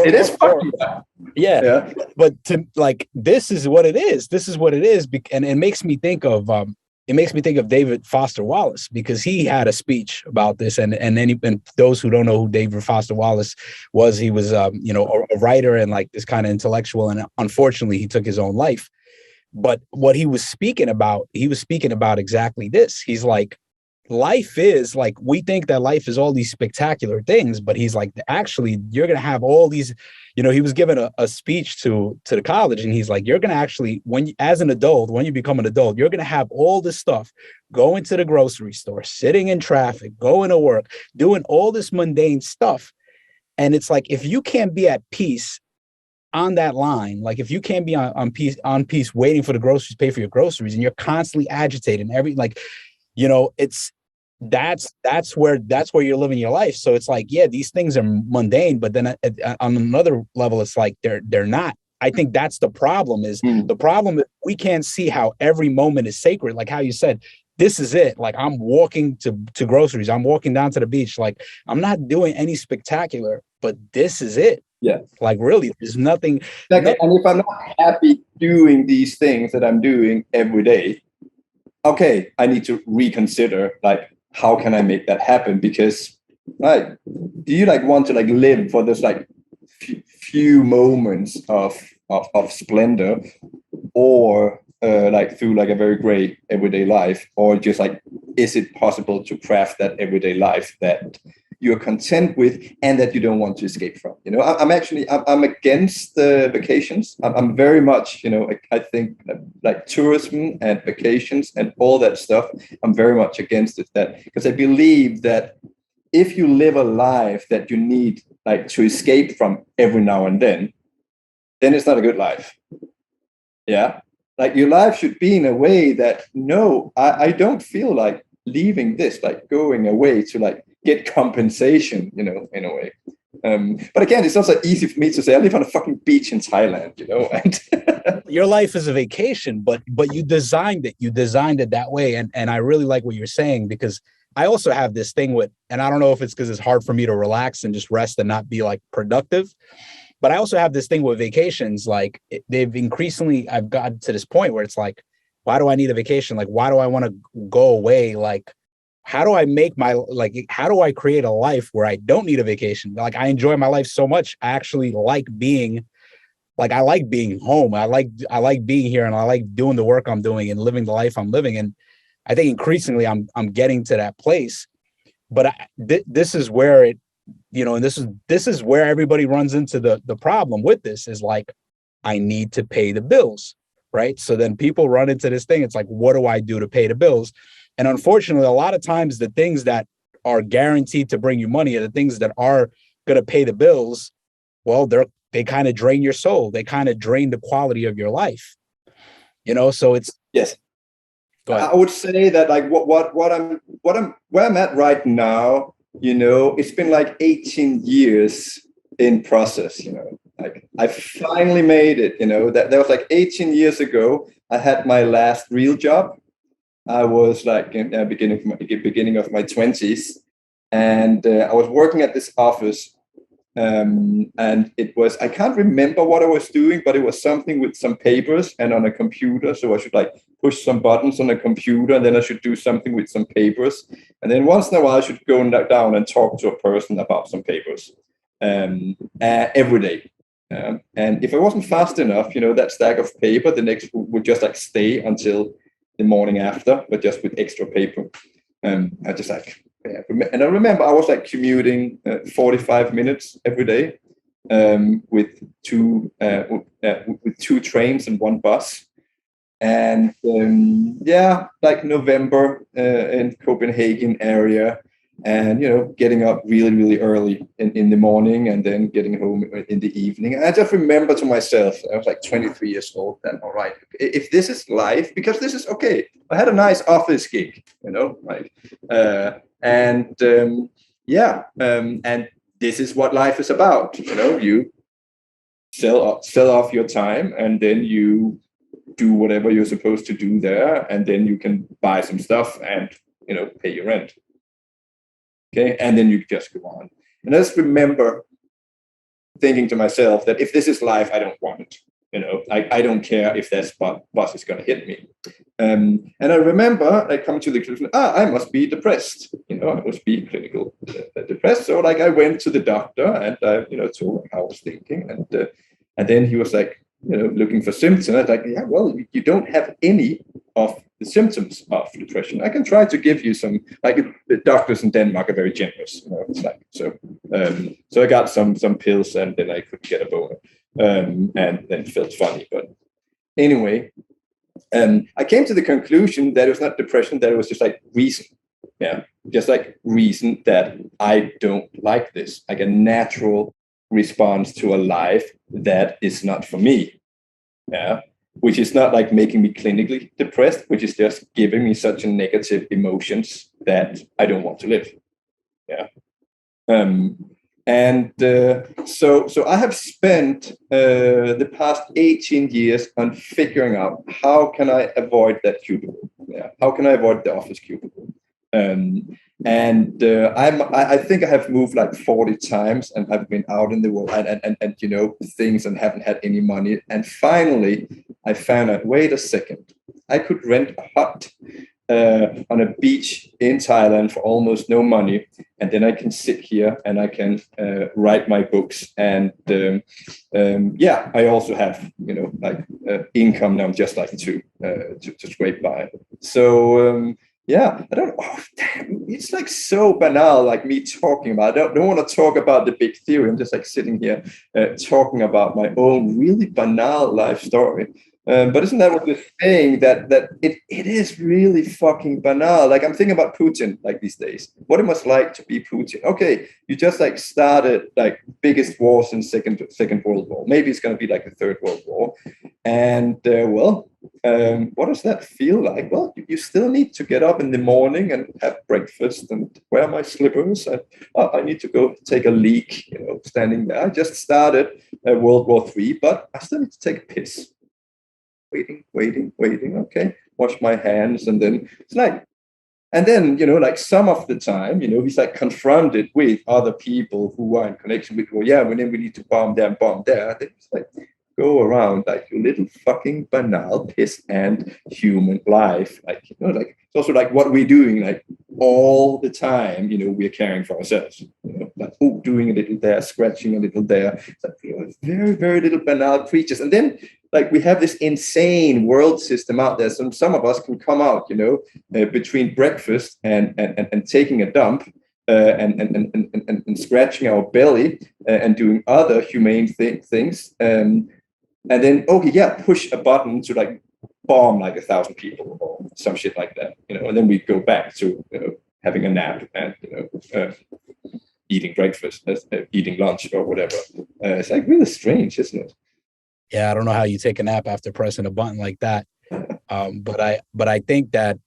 is fucking bad. Yeah. But to like, this is what it is. This is what it is, and it makes me think of David Foster Wallace, because he had a speech about this, and those who don't know who David Foster Wallace was, he was a writer and like this kind of intellectual, and unfortunately he took his own life. But what he was speaking about exactly this. He's like, life is like, we think that life is all these spectacular things, but he's like, actually, you're going to have all these, he was given a speech to the college, and he's like, you're going to actually, as an adult, when you become an adult, you're going to have all this stuff, going to the grocery store, sitting in traffic, going to work, doing all this mundane stuff. And it's like, if you can't be at peace on that line, like if you can't be on peace waiting for the groceries, pay for your groceries, and you're constantly agitated it's that's where you're living your life. So it's like, yeah, these things are mundane, but then on another level, it's like they're not. I think that's the problem. The problem is we can't see how every moment is sacred. Like how you said, this is it. Like I'm walking to groceries, I'm walking down to the beach. Like I'm not doing any spectacular, but this is it. Yeah. Like really, there's nothing. And if I'm not happy doing these things that I'm doing every day, okay, I need to reconsider, like, how can I make that happen? Because, like, do you like want to like live for this like few moments of splendor, or like through like a very great everyday life, or just like, is it possible to craft that everyday life that you're content with and that you don't want to escape from? I'm against the vacations. I'm very much, I think like tourism and vacations and all that stuff, I'm very much against it, that because I believe that if you live a life that you need like to escape from every now and then it's not a good life. Yeah. Like your life should be in a way that, no, I don't feel like leaving this, like going away to like get compensation, in a way. But again, it's also easy for me to say I live on a fucking beach in Thailand, and your life is a vacation, but you designed it that way. And I really like what you're saying, because I also have this thing with, and I don't know if it's because it's hard for me to relax and just rest and not be like productive, but I also have this thing with vacations. Like I've gotten to this point where it's like, why do I need a vacation? Like, why do I want to go away? Like, how do I create a life where I don't need a vacation? Like, I enjoy my life so much. I actually like being home. I like being here, and I like doing the work I'm doing and living the life I'm living. And I think increasingly I'm getting to that place. But this is where it, and this is where everybody runs into the problem with this, is like, I need to pay the bills, right? So then people run into this thing. It's like, what do I do to pay the bills? And unfortunately, a lot of times the things that are guaranteed to bring you money are the things that are going to pay the bills. Well, they kind of drain your soul. They kind of drain the quality of your life. So it's, yes. Go ahead. I would say that like where I'm at right now, it's been like 18 years in process, like I finally made it, that was like 18 years ago. I had my last real job. I was like in the beginning of my 20s, and I was working at this office, and it was, I can't remember what I was doing, but it was something with some papers and on a computer. So I should like push some buttons on a computer, and then I should do something with some papers, and then once in a while I should go down and talk to a person about some papers every day. And if I wasn't fast enough, that stack of paper, the next would just like stay until the morning after, but just with extra paper. I just like, and I remember I was like commuting 45 minutes every day, with two trains and one bus. And like November in Copenhagen area, and getting up really, really early in the morning, and then getting home in the evening. And I just remember to myself, I was like 23 years old then, all right, if this is life, because this is okay. I had a nice office gig, like, and this is what life is about. You sell off your time, and then you do whatever you're supposed to do there, and then you can buy some stuff and pay your rent. Okay, and then you just go on. And I just remember thinking to myself that if this is life, I don't want it. I don't care if that bus is going to hit me. And I remember I come to the conclusion, I must be depressed. I must be clinical depressed. So I went to the doctor and I told him how I was thinking, and then he was like, looking for symptoms. I was like, yeah, well, you don't have any of the symptoms of depression. I can try to give you some, like the doctors in Denmark are very generous. It's like so. So I got some pills, and then I could get a boner, and then it felt funny. But anyway, I came to the conclusion that it was not depression; that it was just like reason. Yeah, just like reason that I don't like this, like a natural response to a life that is not for me. Yeah, which is not like making me clinically depressed, which is just giving me such a negative emotions that I don't want to live. Yeah. So I have spent the past 18 years on figuring out how can I avoid that cubicle. Yeah. How can I avoid the office cubicle? I think I have moved like 40 times, and I've been out in the world and things, and haven't had any money. And finally, I found out, wait a second, I could rent a hut on a beach in Thailand for almost no money, and then I can sit here and I can write my books. And I also have income now, just like to scrape by. So. Yeah, I don't. Oh, damn, it's like so banal, like me talking about. I don't want to talk about the big theory. I'm just like sitting here talking about my own really banal life story. But isn't that what you're saying? That it is really fucking banal. Like I'm thinking about Putin, like these days. What it must like to be Putin. Okay, you just like started like biggest wars in second World War. Maybe it's going to be like the Third World War. And what does that feel like? Well, you still need to get up in the morning and have breakfast and wear my slippers. And I need to go take a leak, standing there. I just started World War III, but I still need to take a piss. Waiting. Okay, wash my hands, and then it's like, and then like some of the time, he's like confronted with other people who are in connection with, well, yeah, when then we need to bomb there, then it's like, go around like your little fucking banal piss and human life, like like it's also like what we're doing like all the time. We're caring for ourselves. Like doing a little there, scratching a little there. It's like very very little banal creatures, and then like we have this insane world system out there. Some of us can come out, between breakfast and taking a dump. And scratching our belly and doing other humane things. And then, push a button to like bomb like 1,000 people or some shit like that, and then we go back to having a nap and eating breakfast, eating lunch or whatever. It's like really strange, isn't it? Yeah, I don't know how you take a nap after pressing a button like that. But I think that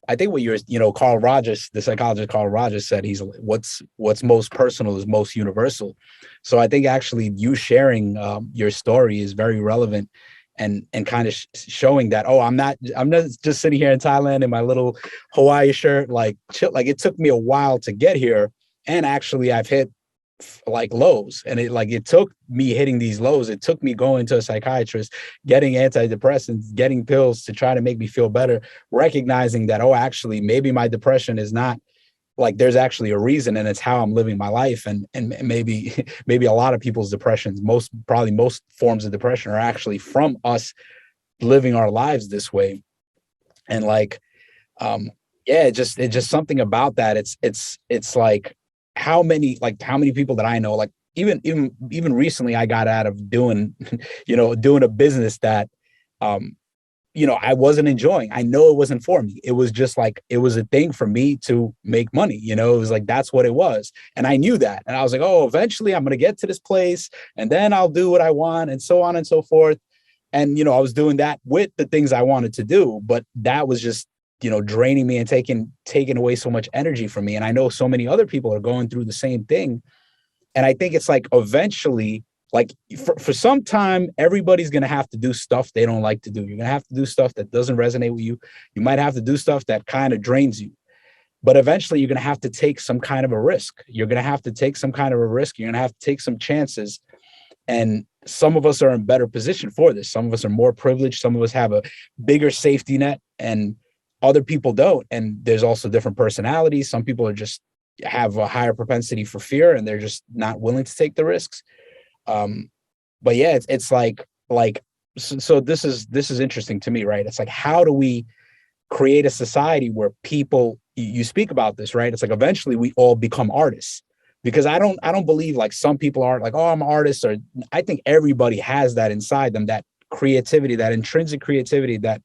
I think what Carl Rogers, the psychologist Carl Rogers said, he's what's most personal is most universal. So I think actually you sharing your story is very relevant and kind of showing that, I'm not just sitting here in Thailand in my little Hawaii shirt, like chill. Like it took me a while to get here, and actually I've hit like lows, and it took me hitting these lows. It took me going to a psychiatrist, getting antidepressants, getting pills to try to make me feel better, recognizing that, actually maybe my depression is not like, there's actually a reason, and it's how I'm living my life. And maybe a lot of people's depressions, most forms of depression are actually from us living our lives this way. And like it's just something about that. It's like how many people that I know, like even recently I got out of doing doing a business that I wasn't enjoying. I know it wasn't for me. It was just like, it was a thing for me to make money. It was like, that's what it was. And I knew that. And I was like, eventually I'm going to get to this place, and then I'll do what I want, and so on and so forth. And, I was doing that with the things I wanted to do, but that was just, draining me and taking away so much energy from me. And I know so many other people are going through the same thing. And I think it's like, eventually like for some time, everybody's going to have to do stuff they don't like to do. You're going to have to do stuff that doesn't resonate with you. You might have to do stuff that kind of drains you. But eventually you're going to have to take some kind of a risk. You're going to have to take some kind of a risk. You're going to have to take some chances. And some of us are in better position for this. Some of us are more privileged. Some of us have a bigger safety net and other people don't. And there's also different personalities. Some people are just have a higher propensity for fear and they're just not willing to take the risks. But yeah, it's like, so this is interesting to me, right? It's like, how do we create a society where people, you speak about this, right? It's like eventually we all become artists, because I don't believe like some people are like, oh, I'm an artist, or I think everybody has that inside them, that creativity, that intrinsic creativity, that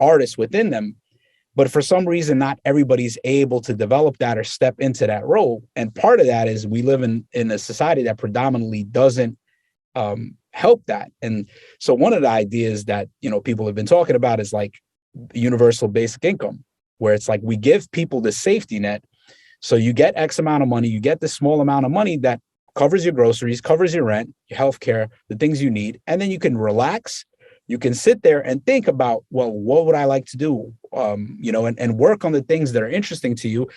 artist within them. But for some reason, not everybody's able to develop that or step into that role. And part of that is we live in a society that predominantly doesn't help that. And so one of the ideas that, people have been talking about is like universal basic income, where it's like we give people the safety net. So you get X amount of money, you get this small amount of money that covers your groceries, covers your rent, your healthcare, the things you need. And then you can relax. You can sit there and think about, well, what would I like to do? And work on the things that are interesting to you.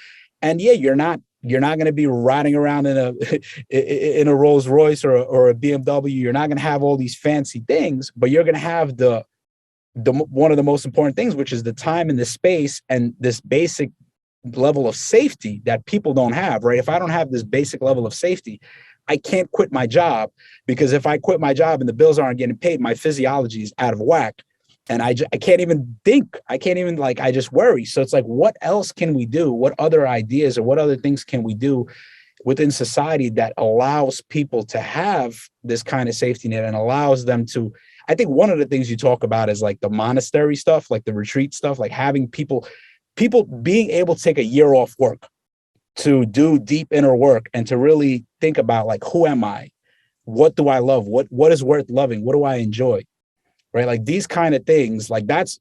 And yeah, you're not going to be riding around in a Rolls Royce or a BMW. You're not going to have all these fancy things, but you're going to have the one of the most important things, which is the time and the space and this basic level of safety that people don't have, right? If I don't have this basic level of safety, I can't quit my job, because if I quit my job and the bills aren't getting paid, my physiology is out of whack. And I can't even think. I can't even I just worry. So it's like, what else can we do? What other ideas or what other things can we do within society that allows people to have this kind of safety net and allows them to, I think one of the things you talk about is like the monastery stuff, like the retreat stuff, like having people being able to take a year off work to do deep inner work and to really think about like, who am I? What do I love? What is worth loving? What do I enjoy? Right? Like these kind of things, that's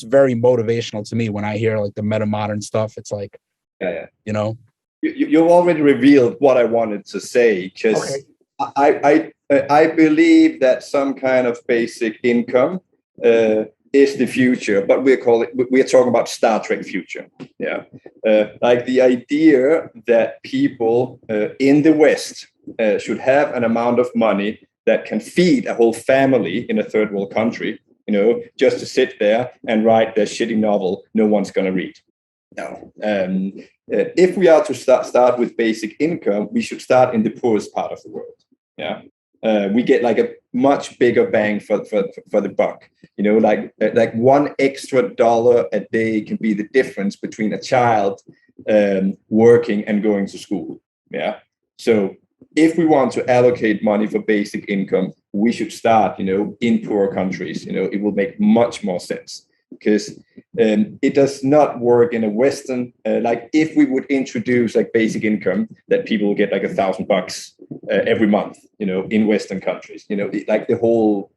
very motivational to me when I hear like the metamodern stuff. It's like, yeah. You already revealed what I wanted to say, because I believe that some kind of basic income is the future, but we're talking about Star Trek future. Yeah, like the idea that people in the West should have an amount of money that can feed a whole family in a third world country, just to sit there and write their shitty novel no one's going to read. No. If we are to start with basic income, we should start in the poorest part of the world. Yeah. We get like a much bigger bang for the buck. Like $1 extra a day can be the difference between a child working and going to school. Yeah. So if we want to allocate money for basic income, we should start, in poor countries. It will make much more sense, because it does not work in a Western, like if we would introduce like basic income that people will get like $1,000 every month, in Western countries, like the whole,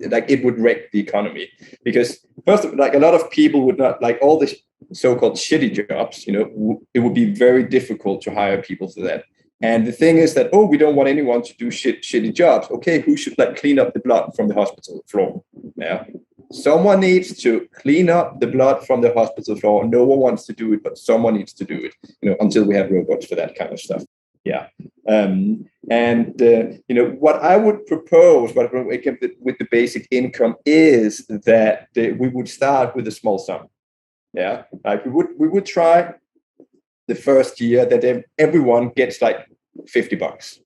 like it would wreck the economy, because first, like a lot of people would not like all the so-called shitty jobs, it would be very difficult to hire people for that. And the thing is that, we don't want anyone to do shitty jobs. Okay, who should like clean up the blood from the hospital floor? Yeah. Someone needs to clean up the blood from the hospital floor. No one wants to do it, but someone needs to do it, until we have robots for that kind of stuff. Yeah. What I would propose with the basic income is that we would start with a small sum. Yeah. Like we would try the first year that everyone gets like $50.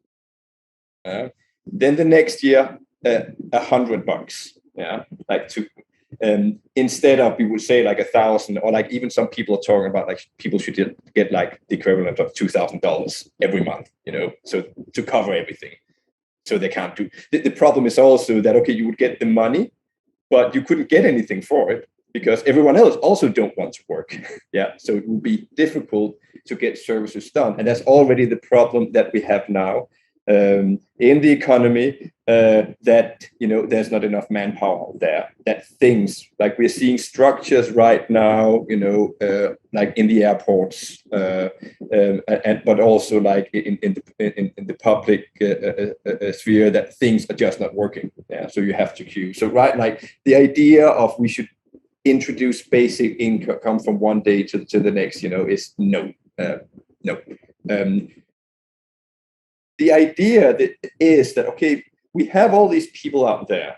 Then the next year, $100. Yeah, like instead of, we would say like 1,000, or like even some people are talking about like people should get like the equivalent of $2,000 every month, so to cover everything. So they can't do. The problem is also that, okay, you would get the money, but you couldn't get anything for it because everyone else also don't want to work. Yeah, so it would be difficult to get services done, and that's already the problem that we have now. in the economy, that there's not enough manpower out there. That things like we're seeing structures right now, like in the airports, but also like in the public sphere, that things are just not working. Yeah, so you have to queue. So like the idea of we should introduce basic income from one day to the next, is no. The idea is that, okay, we have all these people out there,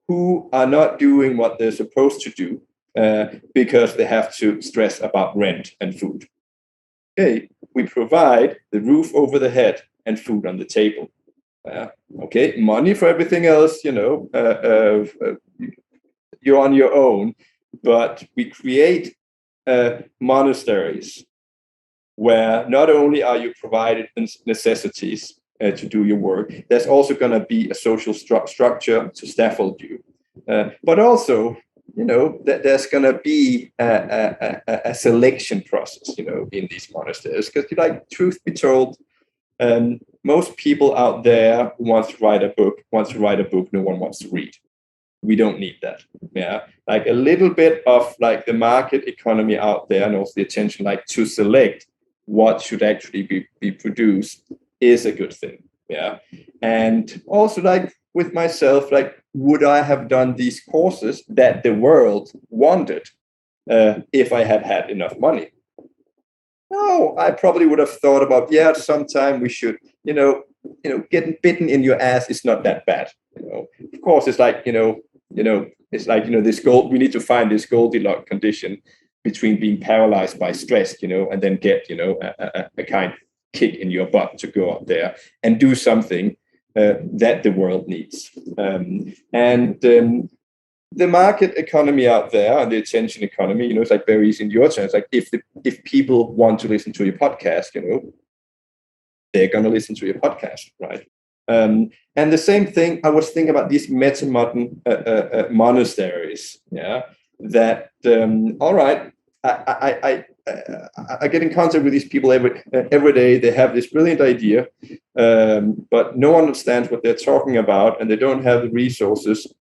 who are not doing what they're supposed to do because they have to stress about rent and food. Okay, we provide the roof over the head and food on the table. Okay, money for everything else, you're on your own, but we create monasteries where not only are you provided necessities to do your work, there's also going to be a social structure to scaffold you. But also, that there's going to be a selection process, in these monasteries. Because, truth be told, most people out there who wants to write a book, no one wants to read. We don't need that. Yeah, like a little bit of like the market economy out there, and also the attention, like to select what should actually be produced, is a good thing. Yeah, and also like with myself, like would I have done these courses that the world wanted if I had enough money? No, I probably would have thought about, sometime we should, getting bitten in your ass is not that bad. Of course, it's like, it's like, this goal, we need to find this Goldilocks condition between being paralyzed by stress, and then get, a kind of kick in your butt to go out there and do something that the world needs. The market economy out there and the attention economy, it's like very easy in your terms. Like if people want to listen to your podcast, they're going to listen to your podcast, right? And the same thing, I was thinking about these metamodern monasteries. Yeah, that all right. I get in contact with these people every day. They have this brilliant idea, but no one understands what they're talking about, and they don't have the resources.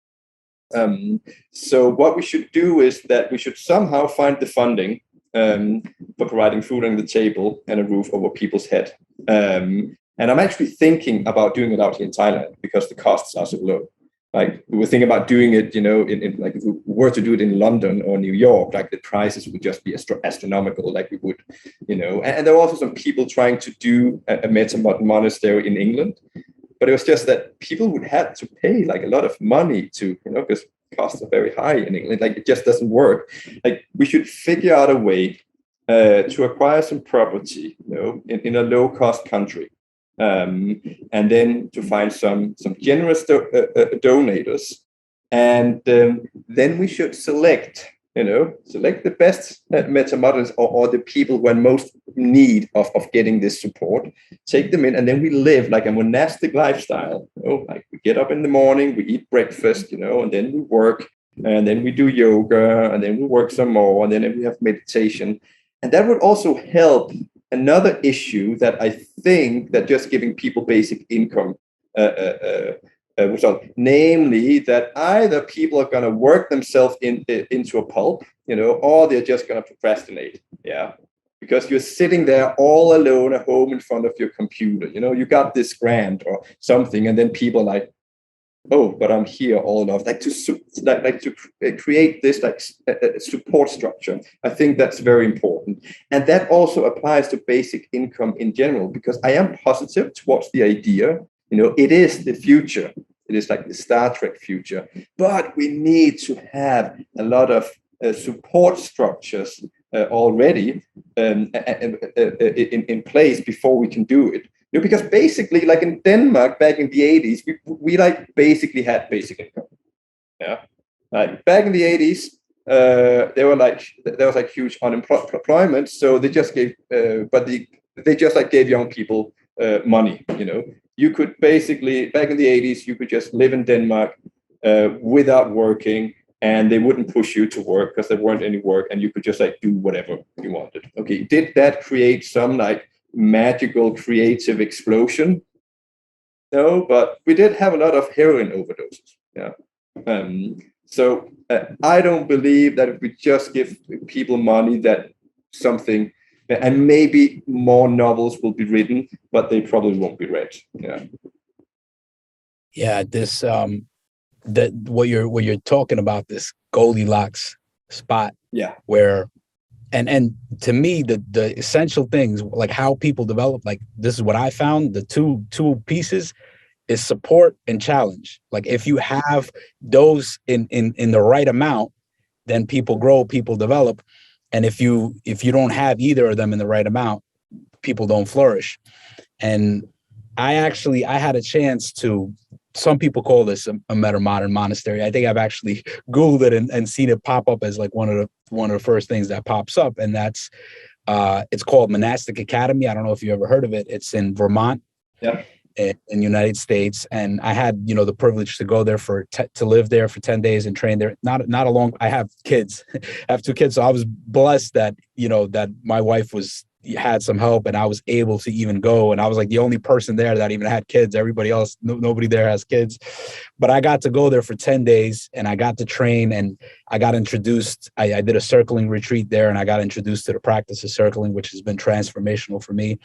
So what we should do is that we should somehow find the funding for providing food on the table and a roof over people's head. And I'm actually thinking about doing it out here in Thailand because the costs are so low. Like we were thinking about doing it, in like if we were to do it in London or New York, like the prices would just be astronomical, like we would, And there were also some people trying to do a metamodern monastery in England, but it was just that people would have to pay like a lot of money to, because costs are very high in England. Like it just doesn't work. Like we should figure out a way to acquire some property, in a low-cost country. And then to find some generous donators, and then we should select the best metamoderns or the people who are in most need of getting this support, take them in, and then we live like a monastic lifestyle. Like we get up in the morning, we eat breakfast, and then we work, and then we do yoga, and then we work some more, and then we have meditation. And that would also help another issue that I think that just giving people basic income result, namely that either people are going to work themselves into a pulp, or they're just going to procrastinate. Yeah, because you're sitting there all alone at home in front of your computer. You got this grant or something, and then people are like, oh, but I'm here all of to create this support structure. I think that's very important, and that also applies to basic income in general, because I am positive towards the idea. It is the future. It is like the Star Trek future, but we need to have a lot of support structures already in place before we can do it. Because basically, like in Denmark back in the 80s, we like basically had basic income. Yeah, like back in the 80s, there was like huge unemployment, so they just gave, they just like gave young people money. You could basically back in the 80s, you could just live in Denmark without working, and they wouldn't push you to work because there weren't any work, and you could just like do whatever you wanted. Okay, did that create some like magical creative explosion. No, but we did have a lot of heroin overdoses. Yeah. So I don't believe that if we just give people money, that something, and maybe more novels will be written, but they probably won't be read. Yeah. Yeah, this that what you're talking about, this Goldilocks spot. Yeah. Where and to me the essential things, like how people develop, like this is what I found, the two pieces is support and challenge. Like if you have those in the right amount, then people grow, people develop. And if you don't have either of them in the right amount, people don't flourish. And I had a chance to, some people call this a metamodern monastery. I think I've actually Googled it and seen it pop up as like one of the first things that pops up. And that's it's called Monastic Academy. I don't know if you ever heard of it. It's in Vermont. Yeah. In the United States, and I had the privilege to go there to live there for 10 days and train there. Not a long. I have kids, I have 2 kids, so I was blessed that that my wife had some help and I was able to even go. And I was like the only person there that even had kids. Everybody else, nobody there has kids. But I got to go there for 10 days and I got to train, and I got introduced. I did a circling retreat there, and I got introduced to the practice of circling, which has been transformational for me.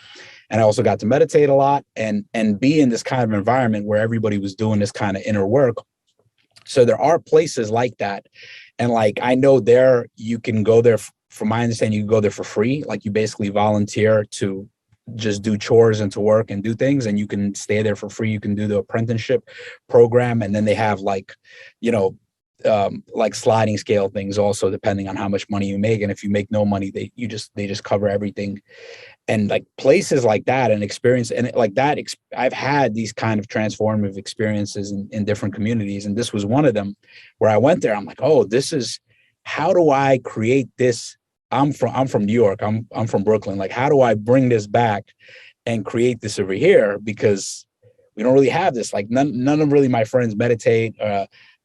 And I also got to meditate a lot and be in this kind of environment where everybody was doing this kind of inner work. So there are places like that. And like, I know there, you can go there, from my understanding, you can go there for free. Like you basically volunteer to just do chores and to work and do things, and you can stay there for free. You can do the apprenticeship program. And then they have like, like sliding scale things also, depending on how much money you make. And if you make no money, they just cover everything. And like places like that and experience, and like that, I've had these kind of transformative experiences in different communities. And this was one of them where I went there. I'm like, oh, this is, how do I create this? I'm from New York. I'm from Brooklyn. Like, how do I bring this back and create this over here? Because we don't really have this. Like none of really my friends meditate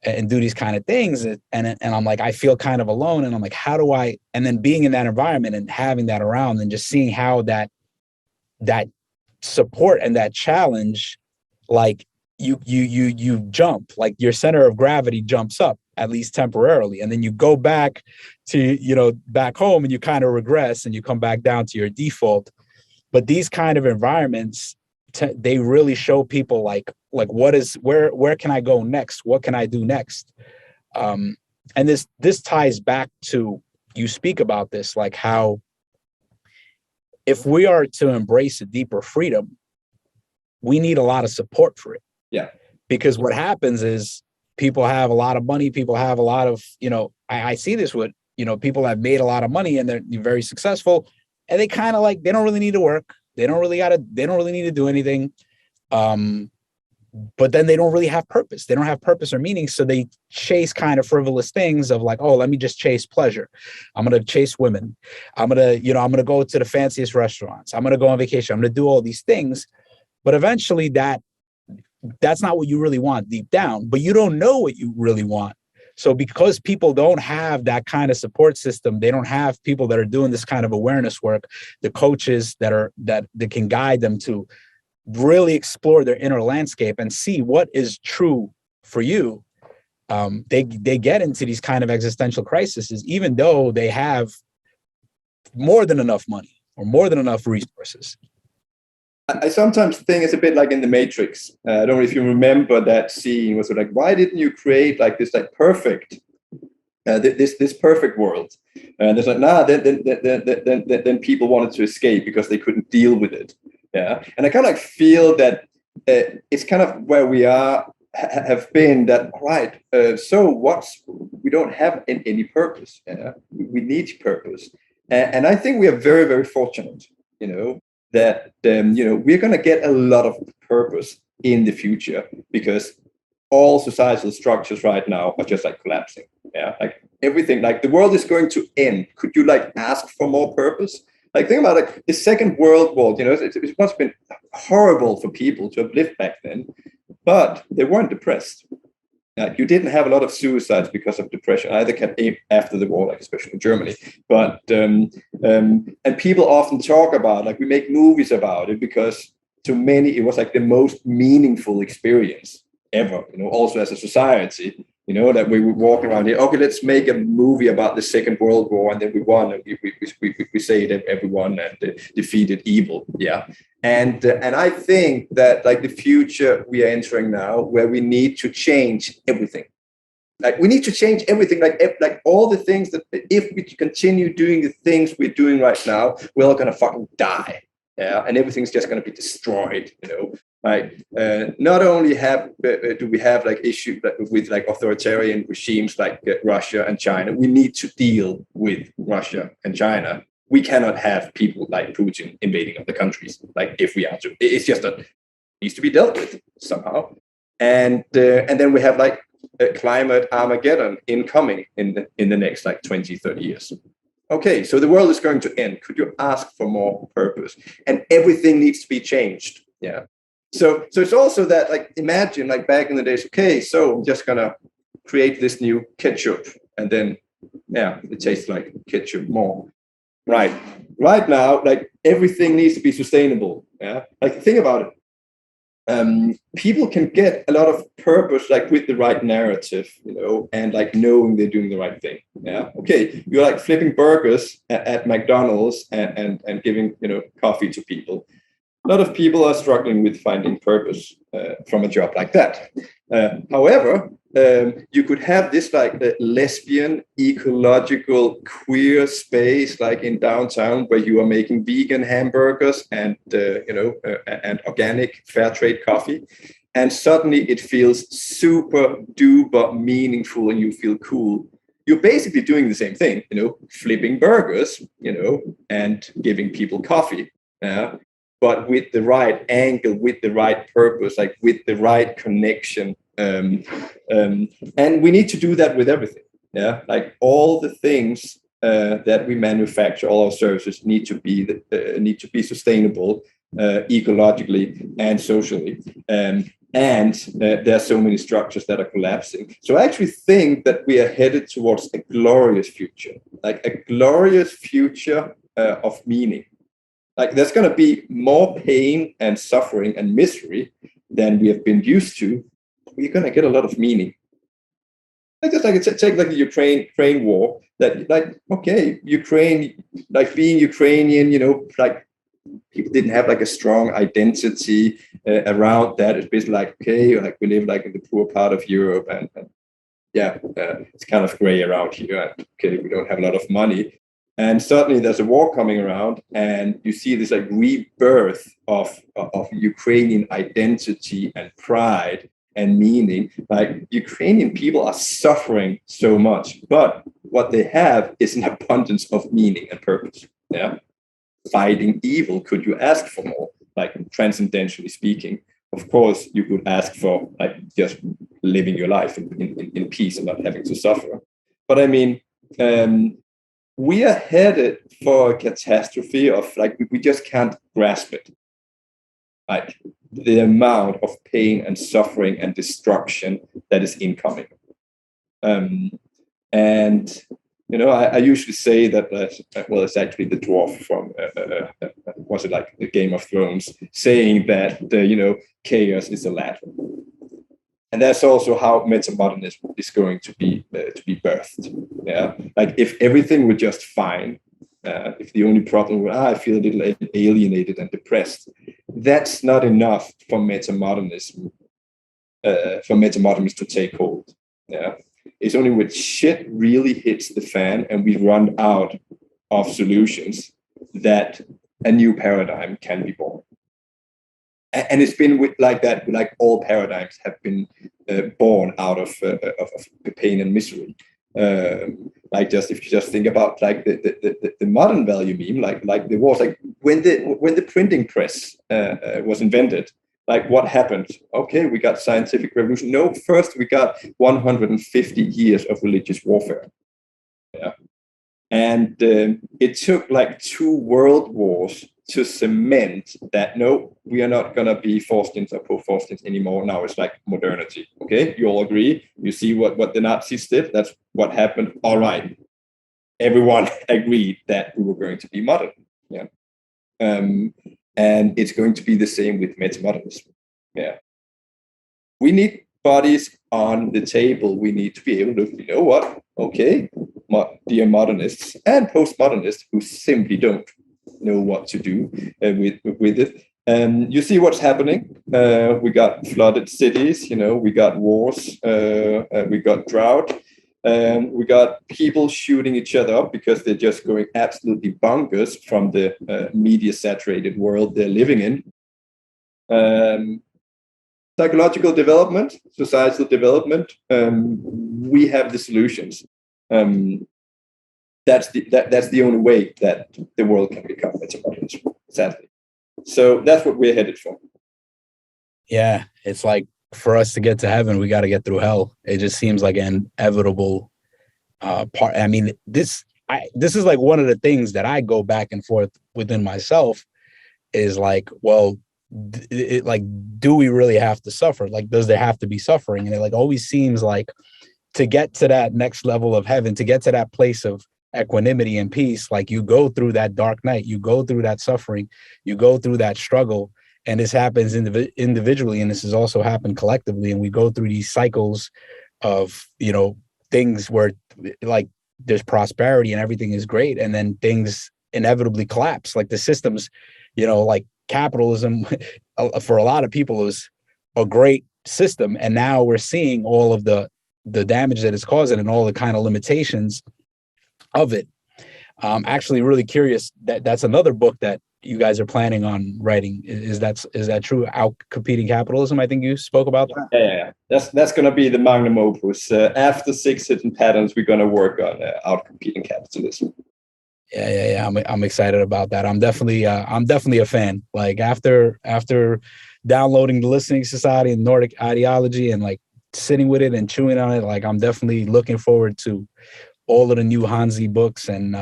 and do these kind of things. And I'm like, I feel kind of alone. And I'm like, how do I, and then being in that environment and having that around and just seeing how that support and that challenge, like you jump, like your center of gravity jumps up, at least temporarily. And then you go back to, back home, and you kind of regress and you come back down to your default. But these kind of environments, they really show people like where can I go next? What can I do next? And this ties back to, you speak about this, like how if we are to embrace a deeper freedom, we need a lot of support for it. Yeah. Because what happens is people have a lot of money, people have a lot of, I see this with, people have made a lot of money and they're very successful, and they kind of like, they don't really need to work. They don't really need to do anything. But then they don't really have purpose. They don't have purpose or meaning. So they chase kind of frivolous things of like, oh, let me just chase pleasure. I'm going to chase women. I'm going to go to the fanciest restaurants. I'm going to go on vacation. I'm going to do all these things. But eventually that's not what you really want deep down, but you don't know what you really want. So because people don't have that kind of support system, they don't have people that are doing this kind of awareness work, the coaches that can guide them to really explore their inner landscape and see what is true for you. They get into these kind of existential crises, even though they have more than enough money or more than enough resources. I sometimes think it's a bit like in the Matrix. I don't know if you remember that scene. Was like, why didn't you create like this like perfect, this perfect world? And it's like, then people wanted to escape because they couldn't deal with it. Yeah, and I kind of like feel that it's kind of where we have been. That right? So we don't have any purpose. We need purpose, and I think we are very, very fortunate. That we're going to get a lot of purpose in the future, because all societal structures right now are just like collapsing. Yeah, like everything, like the world is going to end. Could you like ask for more purpose? Like think about like the Second World War. It must have been horrible for people to have lived back then, but they weren't depressed. You didn't have a lot of suicides because of depression. Either came after the war, like especially in Germany. But and people often talk about, like, we make movies about it because to many it was like the most meaningful experience ever. Also as a society. That we would walk around here. Okay, let's make a movie about the Second World War, and then we won, and we say that everyone and defeated evil. Yeah, and I think that, like, the future we are entering now, where we need to change everything. Like, we need to change everything. Like all the things that, if we continue doing the things we're doing right now, we're all gonna fucking die. Yeah, and everything's just gonna be destroyed. Like, not only do we have like issues with like authoritarian regimes like Russia and China, we need to deal with Russia and China. We cannot have people like Putin invading other countries. Like, if we are to, it's just that it needs to be dealt with somehow. And then we have like a climate Armageddon incoming in the next like 20, 30 years. Okay, so the world is going to end. Could you ask for more purpose? And everything needs to be changed. Yeah. So it's also that, like, imagine like back in the days, okay, so I'm just gonna create this new ketchup, and then it tastes like ketchup more. Right now, like, everything needs to be sustainable. Yeah, like, think about it. People can get a lot of purpose like with the right narrative, and like knowing they're doing the right thing. Yeah, okay, you're like flipping burgers at McDonald's and giving coffee to people. A lot of people are struggling with finding purpose from a job like that. However, you could have this like lesbian, ecological, queer space like in downtown, where you are making vegan hamburgers and and organic fair trade coffee, and suddenly it feels super duper meaningful, and you feel cool. You're basically doing the same thing, flipping burgers, and giving people coffee. But with the right angle, with the right purpose, like with the right connection. And we need to do that with everything. Yeah, like all the things that we manufacture, all our services need to be sustainable, ecologically and socially. And there are so many structures that are collapsing. So I actually think that we are headed towards a glorious future, like a glorious future of meaning. Like, there's going to be more pain and suffering and misery than we have been used to. We're going to get a lot of meaning. Like, just like take like the Ukraine war. That, like, okay, Ukraine, like being Ukrainian, like people didn't have like a strong identity around that. It's basically like, okay, like we live like in the poor part of Europe, and it's kind of gray around here. And okay, we don't have a lot of money. And suddenly there's a war coming around, and you see this like rebirth of Ukrainian identity and pride and meaning. Like, Ukrainian people are suffering so much, but what they have is an abundance of meaning and purpose. Yeah, fighting evil. Could you ask for more? Like, transcendentally speaking, of course, you could ask for like just living your life in peace and not having to suffer. But I mean. We are headed for a catastrophe of like, we just can't grasp it. Like, the amount of pain and suffering and destruction that is incoming. And I usually say that it's actually the dwarf from was it like the Game of Thrones, saying that chaos is a ladder. And that's also how metamodernism is going to be birthed. Yeah, like, if everything were just fine, if the only problem were I feel a little alienated and depressed, that's not enough for metamodernism. For metamodernism to take hold. Yeah, it's only when shit really hits the fan and we run out of solutions that a new paradigm can be born. And it's been like that. Like, all paradigms have been born out of pain and misery. Like, just if you just think about like the modern value meme, like there was like when the printing press was invented. Like, what happened? Okay, we got scientific revolution. No, first we got 150 years of religious warfare. Yeah. And it took like 2 world wars to cement that, no, we are not going to be Forstins or post-Forstins anymore. Now it's like modernity. Okay, you all agree. You see what the Nazis did. That's what happened. All right. Everyone agreed that we were going to be modern. Yeah. And it's going to be the same with metamodernism. Yeah. We need bodies on the table. We need to be able to, you know what? Okay, dear modernists and postmodernists who simply don't know what to do with it. You see what's happening. We got flooded cities, we got wars, we got drought. We got people shooting each other up because they're just going absolutely bonkers from the media-saturated world they're living in. Psychological development, societal development, we have the solutions. That's the only way that the world can become metamodern, sadly. So that's what we're headed for. Yeah, it's like for us to get to heaven, we got to get through hell. It just seems like an inevitable part. I mean, this is like one of the things that I go back and forth within myself is like, well, do we really have to suffer? Like, does there have to be suffering? And it like always seems like to get to that next level of heaven, to get to that place of equanimity and peace, like you go through that dark night, you go through that suffering, you go through that struggle. And this happens individually, and this has also happened collectively. And we go through these cycles of, things where like there's prosperity and everything is great. And then things inevitably collapse. Like the systems, like capitalism for a lot of people is a great system. And now we're seeing all of the damage that it's causing and all the kind of limitations of it. Actually really curious that's another book that you guys are planning on writing. Is that true? Out-competing capitalism, I think you spoke about that. Yeah. That's going to be the magnum opus. After 6 Hidden Patterns, we're going to work on out-competing capitalism. Yeah. I'm excited about that. I'm definitely a fan. Like after downloading the Listening Society and Nordic Ideology and like sitting with it and chewing on it, like I'm definitely looking forward to all of the new Hanzi books. And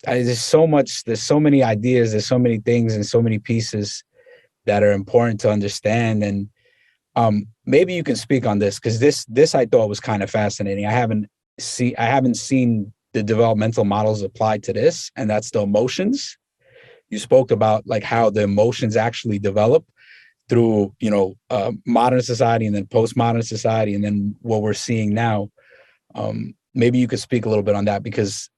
there's so many ideas, there's so many things and so many pieces that are important to understand. And maybe you can speak on this, because this I thought was kind of fascinating. I haven't seen the developmental models applied to this, and that's the emotions. You spoke about like how the emotions actually develop through modern society and then postmodern society, and then what we're seeing now. Maybe you could speak a little bit on that, because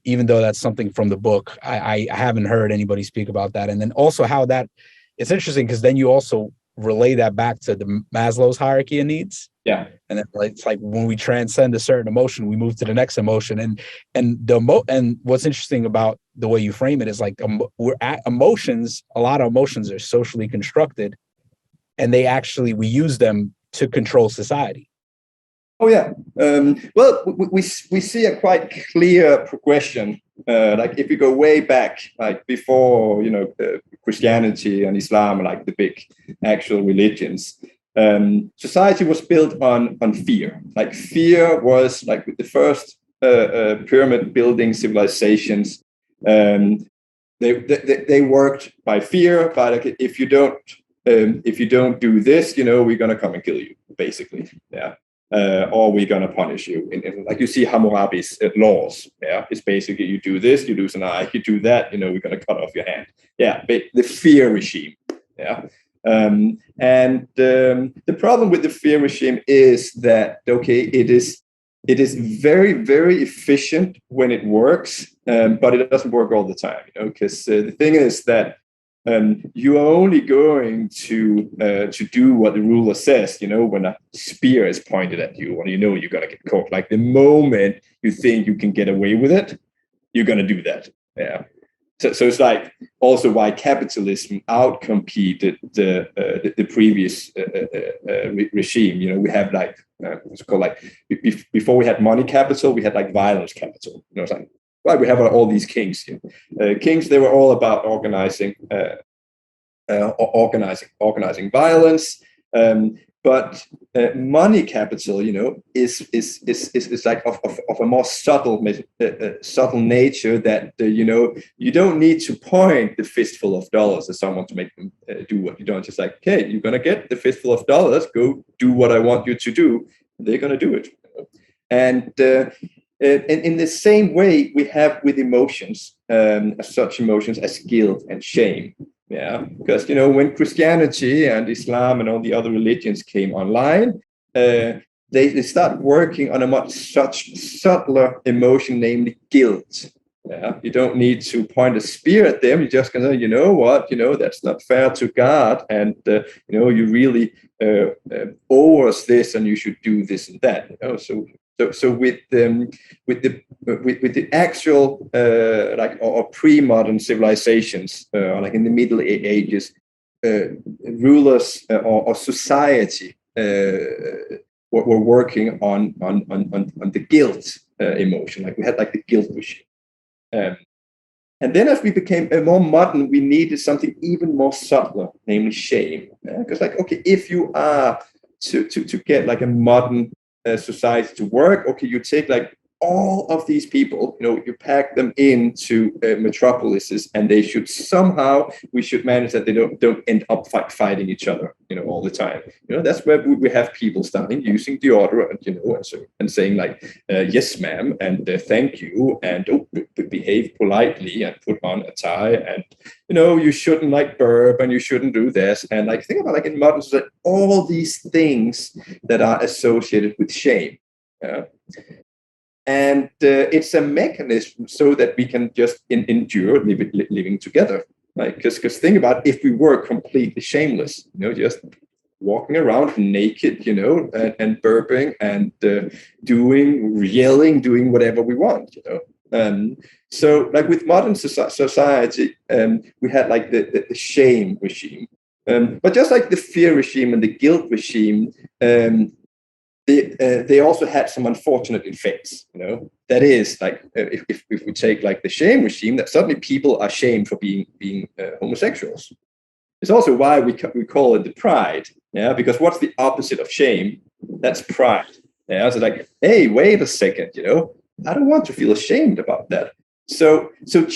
even though that's something from the book, I haven't heard anybody speak about that. And then also how that, it's interesting because then you also relay that back to the Maslow's hierarchy of needs. Yeah. And then it's like when we transcend a certain emotion, we move to the next emotion. And what's interesting about the way you frame it is like we're at emotions. A lot of emotions are socially constructed, and we use them to control society. Oh yeah. Well, we see a quite clear progression. Like if you go way back, like before, Christianity and Islam, like the big actual religions, society was built on fear. Like fear was like with the first pyramid building civilizations. They worked by fear. But like if you don't do this, we're gonna come and kill you, basically. Yeah. Or we're going to punish you. Like you see Hammurabi's laws. Yeah, it's basically you do this, you lose an eye. You do that, we're going to cut off your hand. Yeah, the fear regime. Yeah, and the problem with the fear regime is that it is very, very efficient when it works, but it doesn't work all the time. Because the thing is that you are only going to do what the ruler says, when a spear is pointed at you, or you're going to get caught. Like the moment you think you can get away with it, you're going to do that. Yeah. So it's like also why capitalism outcompeted the previous regime. We have like what's called like before we had money capital, we had like violence capital. It's like, why we have all these kings. Kings, they were all about organizing violence. But money capital, is like of a more subtle nature that you don't need to point the fistful of dollars at someone to make them do what you don't. Just like, okay, you're gonna get the fistful of dollars. Go do what I want you to do. They're gonna do it. And in the same way, we have with emotions, such emotions as guilt and shame. Yeah, because when Christianity and Islam and all the other religions came online, they start working on a much subtler emotion, namely guilt. Yeah, you don't need to point a spear at them. You just can say, that's not fair to God, and you really owe us this, and you should do this and that. So with the actual or pre-modern civilizations, like in the Middle Ages, rulers or society were working on the guilt emotion. Like we had like the guilt regime, and then as we became more modern, we needed something even more subtler, namely shame. Because if you are to get like a modern society to work, you take like all of these people, you pack them into metropolises, and they should somehow, we should manage that they don't end up fighting each other, all the time. That's where we have people starting using deodorant, and saying like, yes, ma'am, and thank you, and behave politely, and put on a tie, and you shouldn't like burp, and you shouldn't do this, and like think about like in modern society, all these things that are associated with shame. And it's a mechanism so that we can just endure living together. Like, because think about if we were completely shameless, just walking around naked, and burping and yelling, doing whatever we want, So like with modern society, we had like the shame regime, but just like the fear regime and the guilt regime, they also had some unfortunate effects. That is like if we take like the shame regime, that suddenly people are shamed for being homosexuals. It's also why we call it the pride. Yeah, because what's the opposite of shame? That's pride. Yeah, so like, hey, wait a second, I don't want to feel ashamed about that. So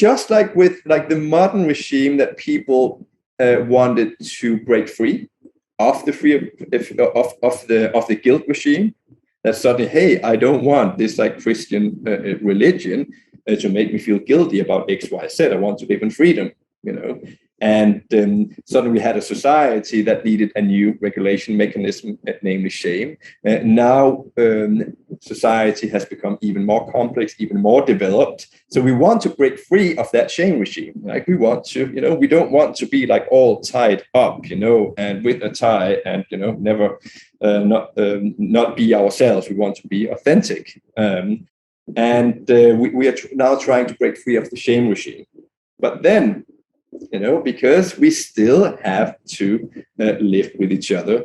just like with like the modern regime that people wanted to break free of the guilt regime, that suddenly, hey, I don't want this like Christian religion to make me feel guilty about X, Y, Z. I want to live in freedom, And suddenly we had a society that needed a new regulation mechanism, namely shame. Now society has become even more complex, even more developed. So we want to break free of that shame regime. Like we want to, we don't want to be like all tied up, and with a tie, and never not be ourselves. We want to be authentic. And we are now trying to break free of the shame regime. But then, because we still have to live with each other,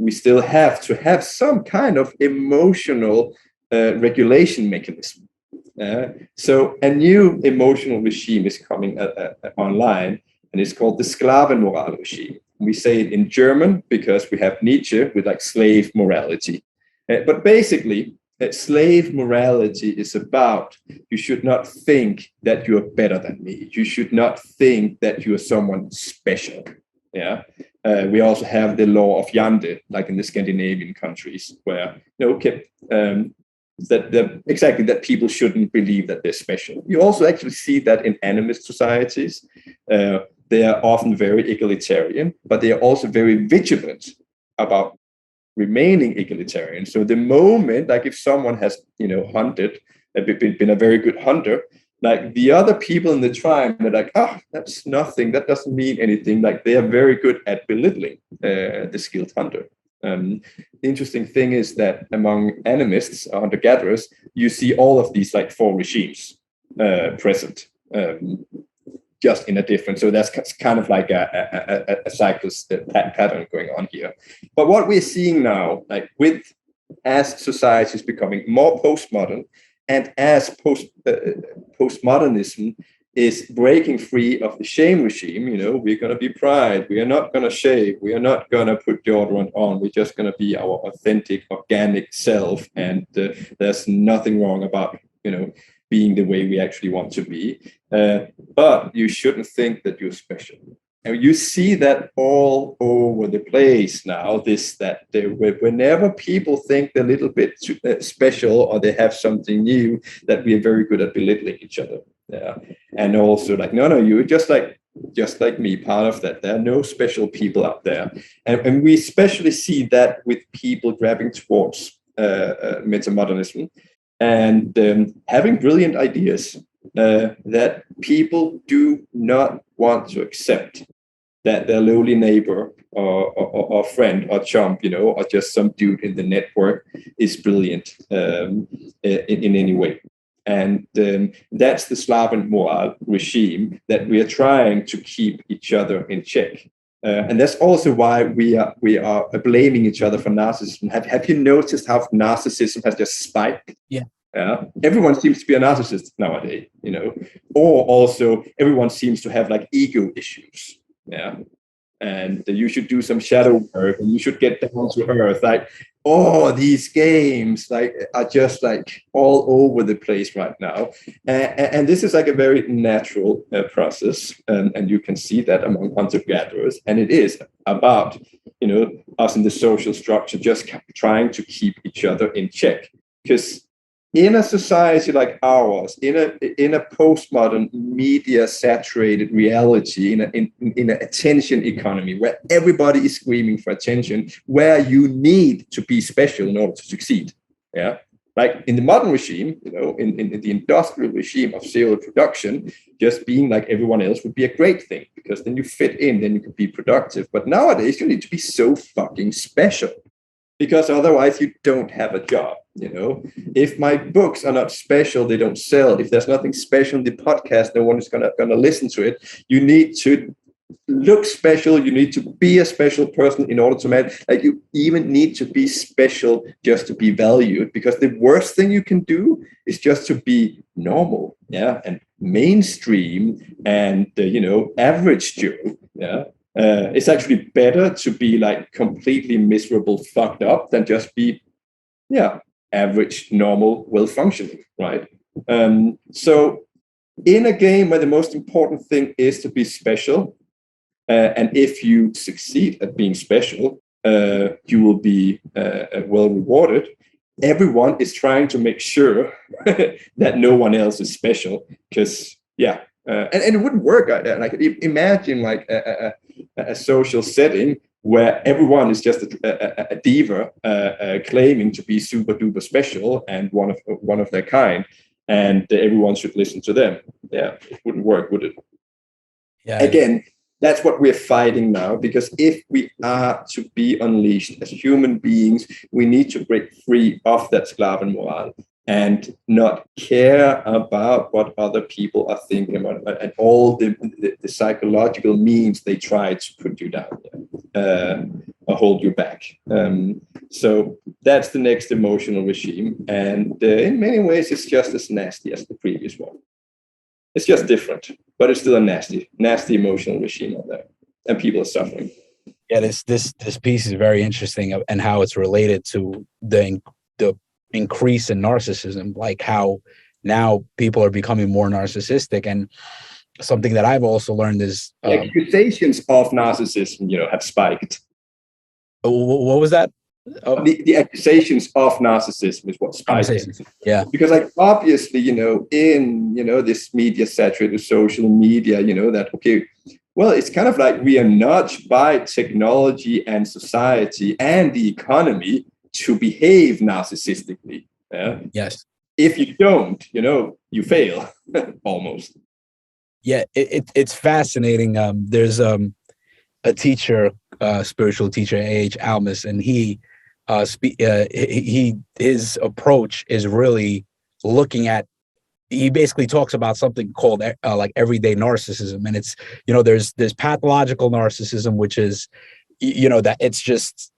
we still have to have some kind of emotional regulation mechanism. So a new emotional regime is coming online, and it's called the sklavenmoral regime. We say it in German because we have Nietzsche with like slave morality. But basically, slave morality is about, you should not think that you are better than me. You should not think that you are someone special. Yeah. We also have the law of Yande, like in the Scandinavian countries, where that people shouldn't believe that they're special. You also actually see that in animist societies. They are often very egalitarian, but they are also very vigilant about remaining egalitarian. So the moment, like if someone has, hunted, been a very good hunter, like the other people in the tribe are like, that's nothing, that doesn't mean anything. Like they are very good at belittling the skilled hunter. The interesting thing is that among animists, hunter-gatherers, you see all of these like four regimes present. Just in a different, so that's kind of like a cyclist pattern going on here. But what we're seeing now, like as society is becoming more postmodern, and as postmodernism is breaking free of the shame regime. We're going to be pride. We are not going to shave. We are not going to put deodorant on. We're just going to be our authentic, organic self. And there's nothing wrong about, being the way we actually want to be. But you shouldn't think that you're special. And you see that all over the place now, whenever people think they're a little bit special or they have something new, that we are very good at belittling each other. Yeah. And also like, no, you're just like me, part of that. There are no special people out there. And we especially see that with people grabbing towards metamodernism and having brilliant ideas that people do not want to accept that their lowly neighbor or friend or chump, or just some dude in the network is brilliant in any way. And that's the sklavenmoral regime that we are trying to keep each other in check. And that's also why we are blaming each other for narcissism. Have you noticed how narcissism has just spiked? Yeah. Everyone seems to be a narcissist nowadays, or also everyone seems to have like ego issues. Yeah. And you should do some shadow work and you should get down to earth. Like, these games are just like all over the place right now. And this is like a very natural process. And you can see that among hunter-gatherers. And it is about, us in the social structure just trying to keep each other in check. Because in a society like ours, in a postmodern media-saturated reality, in an attention economy where everybody is screaming for attention, where you need to be special in order to succeed. Yeah, like in the modern regime, in the industrial regime of serial production, just being like everyone else would be a great thing because then you fit in, then you can be productive. But nowadays, you need to be so fucking special, because otherwise you don't have a job. If my books are not special, they don't sell. If there's nothing special in the podcast, no one is gonna listen to it. You need to look special. You need to be a special person in order to matter. Like, you even need to be special just to be valued, because the worst thing you can do is just to be normal, and mainstream and average Joe. It's actually better to be like completely miserable, fucked up, than just be average, normal, well-functioning, right? So in a game where the most important thing is to be special, and if you succeed at being special, you will be well rewarded. Everyone is trying to make sure that no one else is special, because and it wouldn't work. Like, imagine like a social setting where everyone is just a diva claiming to be super duper special and one of their kind, and everyone should listen to them. It wouldn't work, would it? Again, that's what we're fighting now, because if we are to be unleashed as human beings, we need to break free of that sklavenmoral and not care about what other people are thinking about, and all the psychological means they try to put you down or hold you back. So that's the next emotional regime. And in many ways, it's just as nasty as the previous one. It's just different, but it's still a nasty emotional regime out there, and people are suffering. Yeah, this piece is very interesting, and how it's related to the increase in narcissism, like how now people are becoming more narcissistic. And something that I've also learned is accusations of narcissism, have spiked. What was that? The accusations of narcissism is what spikes. Yeah, because like obviously, in this media saturated social media, that it's kind of like we are nudged by technology and society and the economy to behave narcissistically. Yes. If you don't, you fail almost. Yeah, it's fascinating. There's a teacher, spiritual teacher, A.H. Almas, and his approach is really looking at. He basically talks about something called like everyday narcissism, and it's there's pathological narcissism, which is that it's just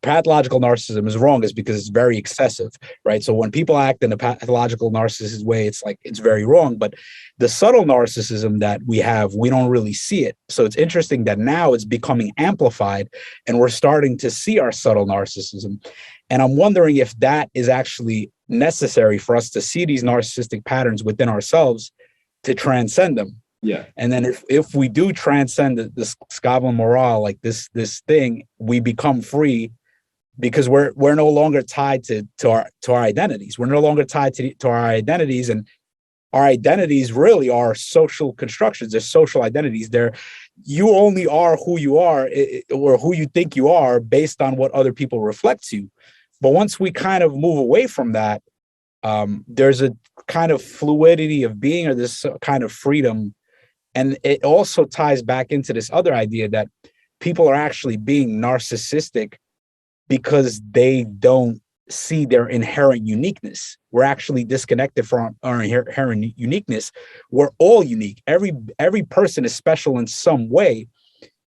pathological narcissism is wrong is because it's very excessive, right? So when people act in a pathological narcissist way, it's like it's very wrong. But the subtle narcissism that we have, we don't really see it. So it's interesting that now it's becoming amplified, and we're starting to see our subtle narcissism. And I'm wondering if that is actually necessary for us to see these narcissistic patterns within ourselves to transcend them. Yeah. And then if we do transcend the sklavenmoral, like this thing, we become free because we're no longer tied to our identities. We're no longer tied to our identities, and our identities really are social constructions. They're social identities. You only are who you are, or who you think you are, based on what other people reflect to you. But once we kind of move away from that, there's a kind of fluidity of being, or this kind of freedom. And it also ties back into this other idea that people are actually being narcissistic because they don't see their inherent uniqueness. We're actually disconnected from our inherent uniqueness. We're all unique. Every person is special in some way,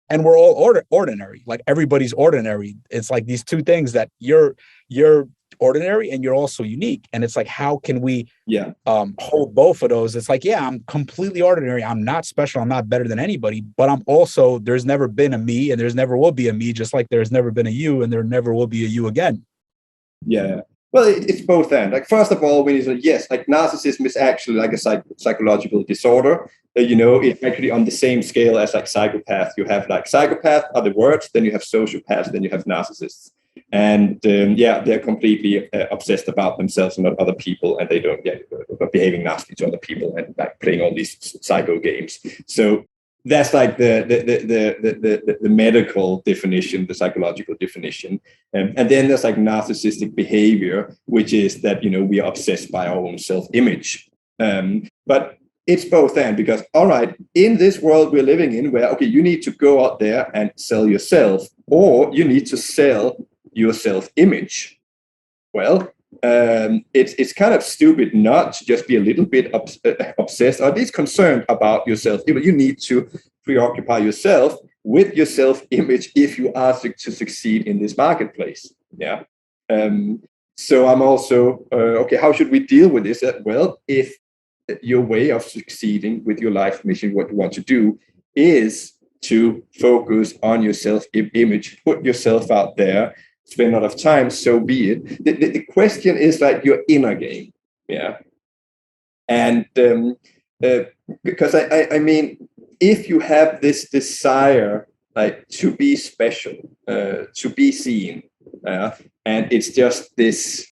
and we're all ordinary. Like everybody's ordinary. It's like these two things, that you're ordinary and you're also unique. And it's like, how can we hold both of those? It's like, yeah, I'm completely ordinary. I'm not special. I'm not better than anybody, but I'm also, there's never been a me and there's never will be a me, just like there's never been a you and there never will be a you again. Yeah. Well, it's both and. Like, first of all, when you say, yes, like narcissism is actually like a psychological disorder. It's actually on the same scale as like psychopath. You have like psychopath are the words, then you have sociopaths, then you have narcissists. And they're completely obsessed about themselves and not other people, and they don't behaving nasty to other people and like playing all these psycho games. So that's like the medical definition, the psychological definition. And then there's like narcissistic behavior, which is that, we are obsessed by our own self-image. But it's both and, because, all right, in this world we're living in where, okay, you need to go out there and sell yourself, or you need to sell your self-image. Well, it's kind of stupid not to just be a little bit obsessed, or at least concerned about yourself. You need to preoccupy yourself with your self-image if you are to succeed in this marketplace. Yeah. So I'm also okay. How should we deal with this? Well, if your way of succeeding with your life mission, what you want to do, is to focus on your self-image, put yourself out there, spend a lot of time, so be it. The question is like your inner game, yeah. And because I mean, if you have this desire, like to be special, to be seen, and it's just this,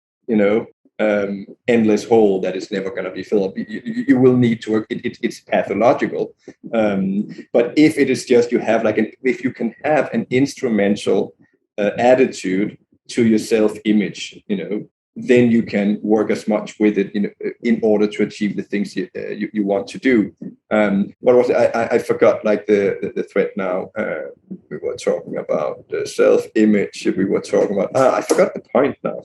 endless hole that is never going to be filled up. You will need to work. It's pathological. But if it is just you have like if you can have an instrumental attitude to your self-image, then you can work as much with it, in order to achieve the things you want to do. What was it? I forgot like the thread now. We were talking about the self-image. We were talking about. I forgot the point now.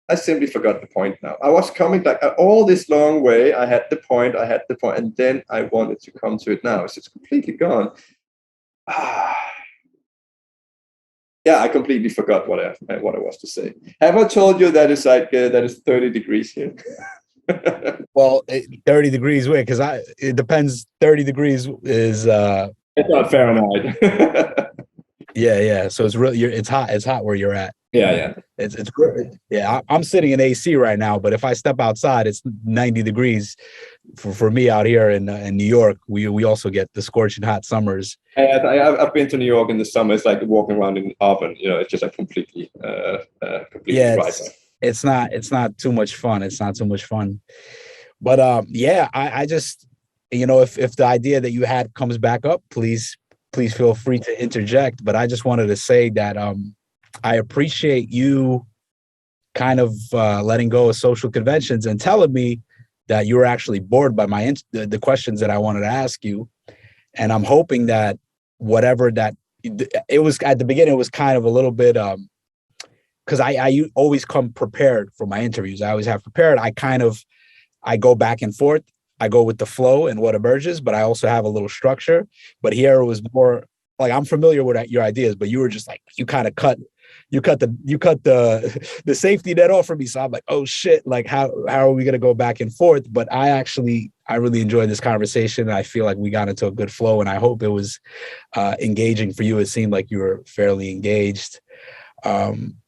I simply forgot the point now. I was coming like all this long way. I had the point, and then I wanted to come to it now. It's completely gone. Yeah, I completely forgot what I was to say. Have I told you that it's like that is 30 degrees here? Well, 30 degrees where? Because it depends. 30 degrees is it's not Fahrenheit. Yeah. So it's really it's hot. It's hot where you're at. Yeah. It's great. Yeah, I'm sitting in AC right now, but if I step outside, it's 90 degrees. For me out here in New York, we also get the scorching hot summers. I've been to New York in the summer. It's like walking around in an oven. It's just like completely dry. It's not too much fun. It's not too much fun. But I just, if the idea that you had comes back up, please feel free to interject. But I just wanted to say that I appreciate you kind of letting go of social conventions and telling me that you were actually bored by the questions that I wanted to ask you. And I'm hoping that whatever that it was at the beginning, it was kind of a little bit because I always come prepared for my interviews. I always have prepared. I go back and forth. I go with the flow and what emerges, but I also have a little structure. But here it was more like I'm familiar with your ideas, but you were just like, you kind of cut the safety net off for me. So I'm like, oh shit, like how are we gonna go back and forth? But I really enjoyed this conversation. I feel like we got into a good flow, and I hope it was engaging for you. It seemed like you were fairly engaged.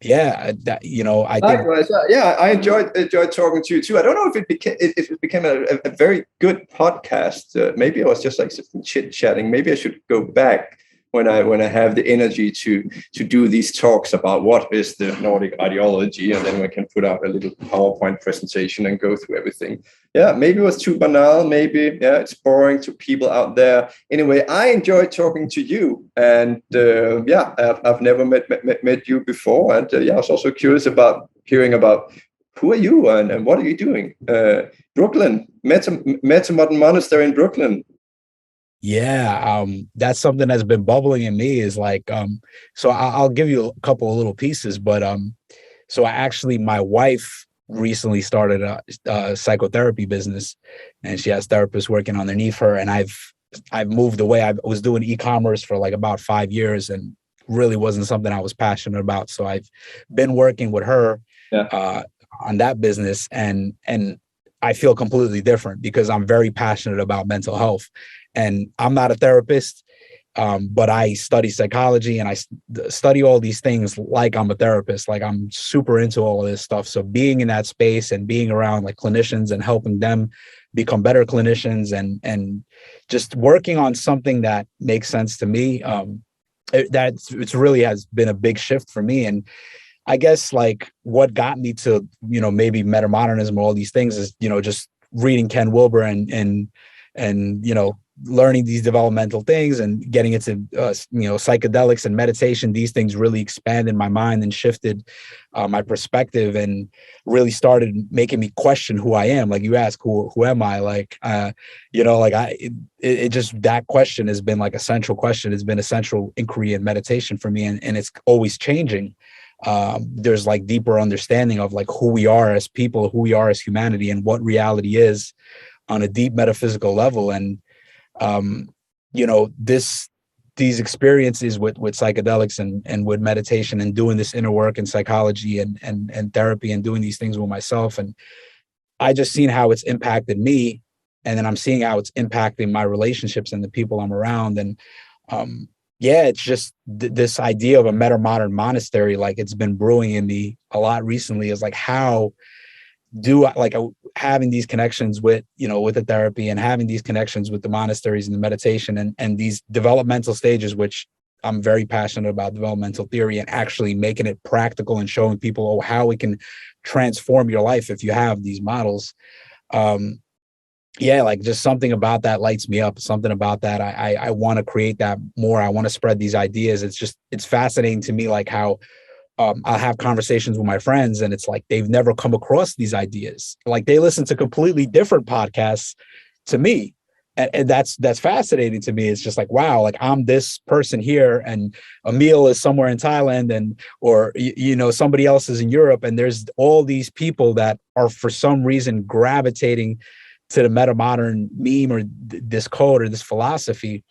Yeah, that, you know, I think likewise. Yeah, I enjoyed talking to you too. I don't know if it became a very good podcast. Maybe I was just like chit chatting. Maybe I should go back when I have the energy to do these talks about what is the Nordic ideology, and then we can put out a little PowerPoint presentation and go through everything. Yeah, maybe it was too banal. Maybe it's boring to people out there. Anyway, I enjoyed talking to you, and I've never met you before, and I was also curious about hearing about who are you and what are you doing? Brooklyn, Metamodern Monastery in Brooklyn. yeah, that's something that's been bubbling in me is like, so I'll give you a couple of little pieces, but so my wife recently started a psychotherapy business, and she has therapists working underneath her, and I've moved away. I was doing e-commerce for like about 5 years, and really wasn't something I was passionate about. So I've been working with her on that business, and I feel completely different because I'm very passionate about mental health. And I'm not a therapist, but I study psychology, and I study all these things like I'm a therapist. Like I'm super into all of this stuff. So being in that space and being around like clinicians and helping them become better clinicians, and just working on something that makes sense to me, it's really has been a big shift for me. And I guess like what got me to, you know, maybe metamodernism or all these things is, you know, just reading Ken Wilber and you know, learning these developmental things and getting into you know, psychedelics and meditation. These things really expanded my mind and shifted my perspective, and really started making me question who I am. Like you ask, who am I? Like you know, like it just, that question has been like a central question. It's been a central inquiry in meditation for me, and it's always changing. There's like deeper understanding of like who we are as people, who we are as humanity, and what reality is on a deep metaphysical level. And you know, these experiences with psychedelics and with meditation and doing this inner work in psychology and therapy and doing these things with myself, and I just seen how it's impacted me, and then I'm seeing how it's impacting my relationships and the people I'm around. And yeah, it's just this idea of a metamodern monastery, like it's been brewing in me a lot recently, is like, how do I, like having these connections with, you know, with the therapy, and having these connections with the monasteries and the meditation and these developmental stages, which I'm very passionate about developmental theory, and actually making it practical and showing people how it can transform your life if you have these models. Yeah, like just something about that lights me up. Something about that. I want to create that more. I want to spread these ideas. It's fascinating to me, like how I'll have conversations with my friends, and it's like they've never come across these ideas. Like they listen to completely different podcasts to me. And that's fascinating to me. It's just like, wow, like I'm this person here, and Emil is somewhere in Thailand, and or you know, somebody else is in Europe, and there's all these people that are for some reason gravitating to the metamodern meme or this code or this philosophy.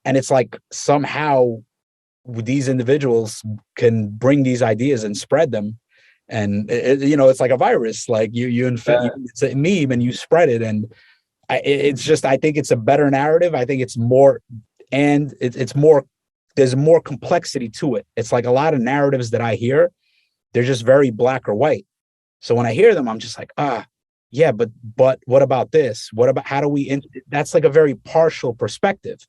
And it's like somehow these individuals can bring these ideas and spread them, and you know, it's like a virus. Like it's a meme and you spread it, and it's just, I think it's a better narrative. I think it's more, and it's more, there's more complexity to it. It's like a lot of narratives that I hear, they're just very black or white. So when I hear them, I'm just like, yeah, but what about this? What about, how do we, that's like a very partial perspective.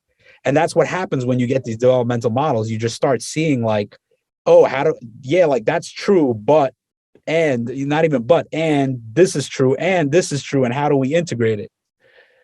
And that's what happens when you get these developmental models. You just start seeing like, oh, like that's true, but, and not even but, and this is true, and this is true, and how do we integrate it?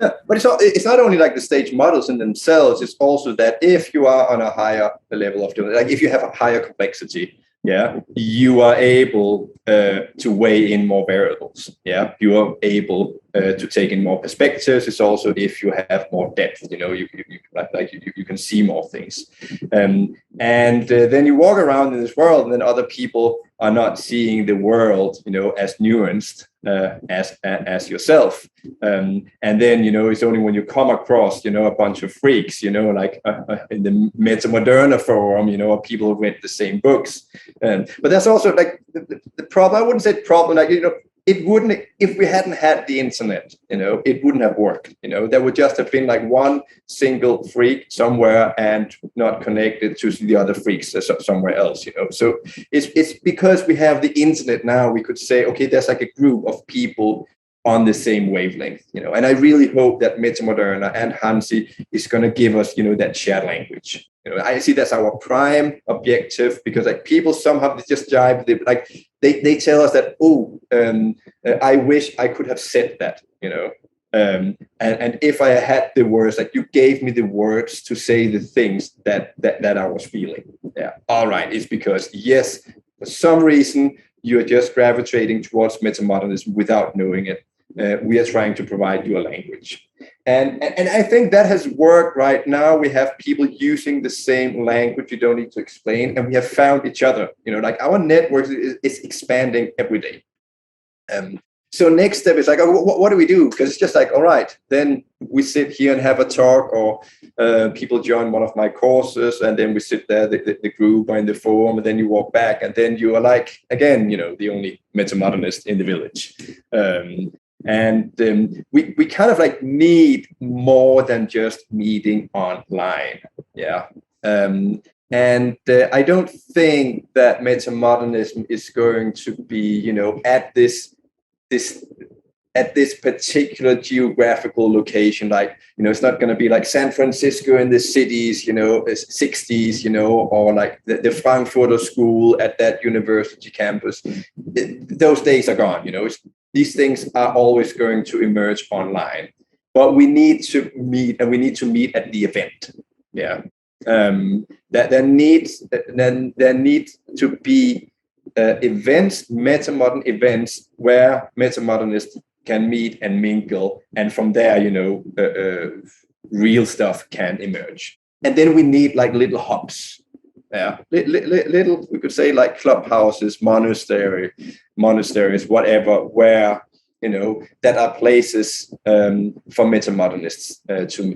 Yeah, but it's not only like the stage models in themselves. It's also that if you are on a higher level of doing, like if you have a higher complexity, yeah, you are able to weigh in more variables. Yeah, you are able to take in more perspectives. It's also if you have more depth, you can see more things. And then you walk around in this world, and then other people are not seeing the world, as nuanced as yourself. And then, it's only when you come across, a bunch of freaks, in the Metamodernism forum, people who read the same books. But that's also like the problem. I wouldn't say problem, it wouldn't, if we hadn't had the internet, it wouldn't have worked. There would just have been like one single freak somewhere and not connected to the other freaks somewhere else. So it's because we have the internet now, we could say, okay, there's like a group of people on the same wavelength, and I really hope that Metamoderna and Hanzi is going to give us, that shared language. I see that's our prime objective, because like people somehow they just jive. They tell us that, I wish I could have said that, and if I had the words, like you gave me the words to say the things that I was feeling. Yeah, all right. It's because yes, for some reason you're just gravitating towards metamodernism without knowing it. We are trying to provide you a language. And I think that has worked right now. We have people using the same language. You don't need to explain. And we have found each other. Our network is expanding every day. So next step is like, what do we do? Because it's just like, all right, then we sit here and have a talk, or people join one of my courses, and then we sit there, the group or in the forum, and then you walk back, and then you are like, again, the only metamodernist in the village. We kind of like need more than just meeting online. Yeah. I don't think that metamodernism is going to be, at this particular geographical location. Like, it's not going to be like San Francisco in the cities, 60s, or like the Frankfurter school at that university campus. Those days are gone, These things are always going to emerge online, but we need to meet, and we need to meet at the event. Yeah, that there needs to be events, metamodern events, where metamodernists can meet and mingle, and from there, real stuff can emerge. And then we need like little hubs. Yeah, little, we could say like clubhouses, monasteries, whatever, where, that are places for metamodernists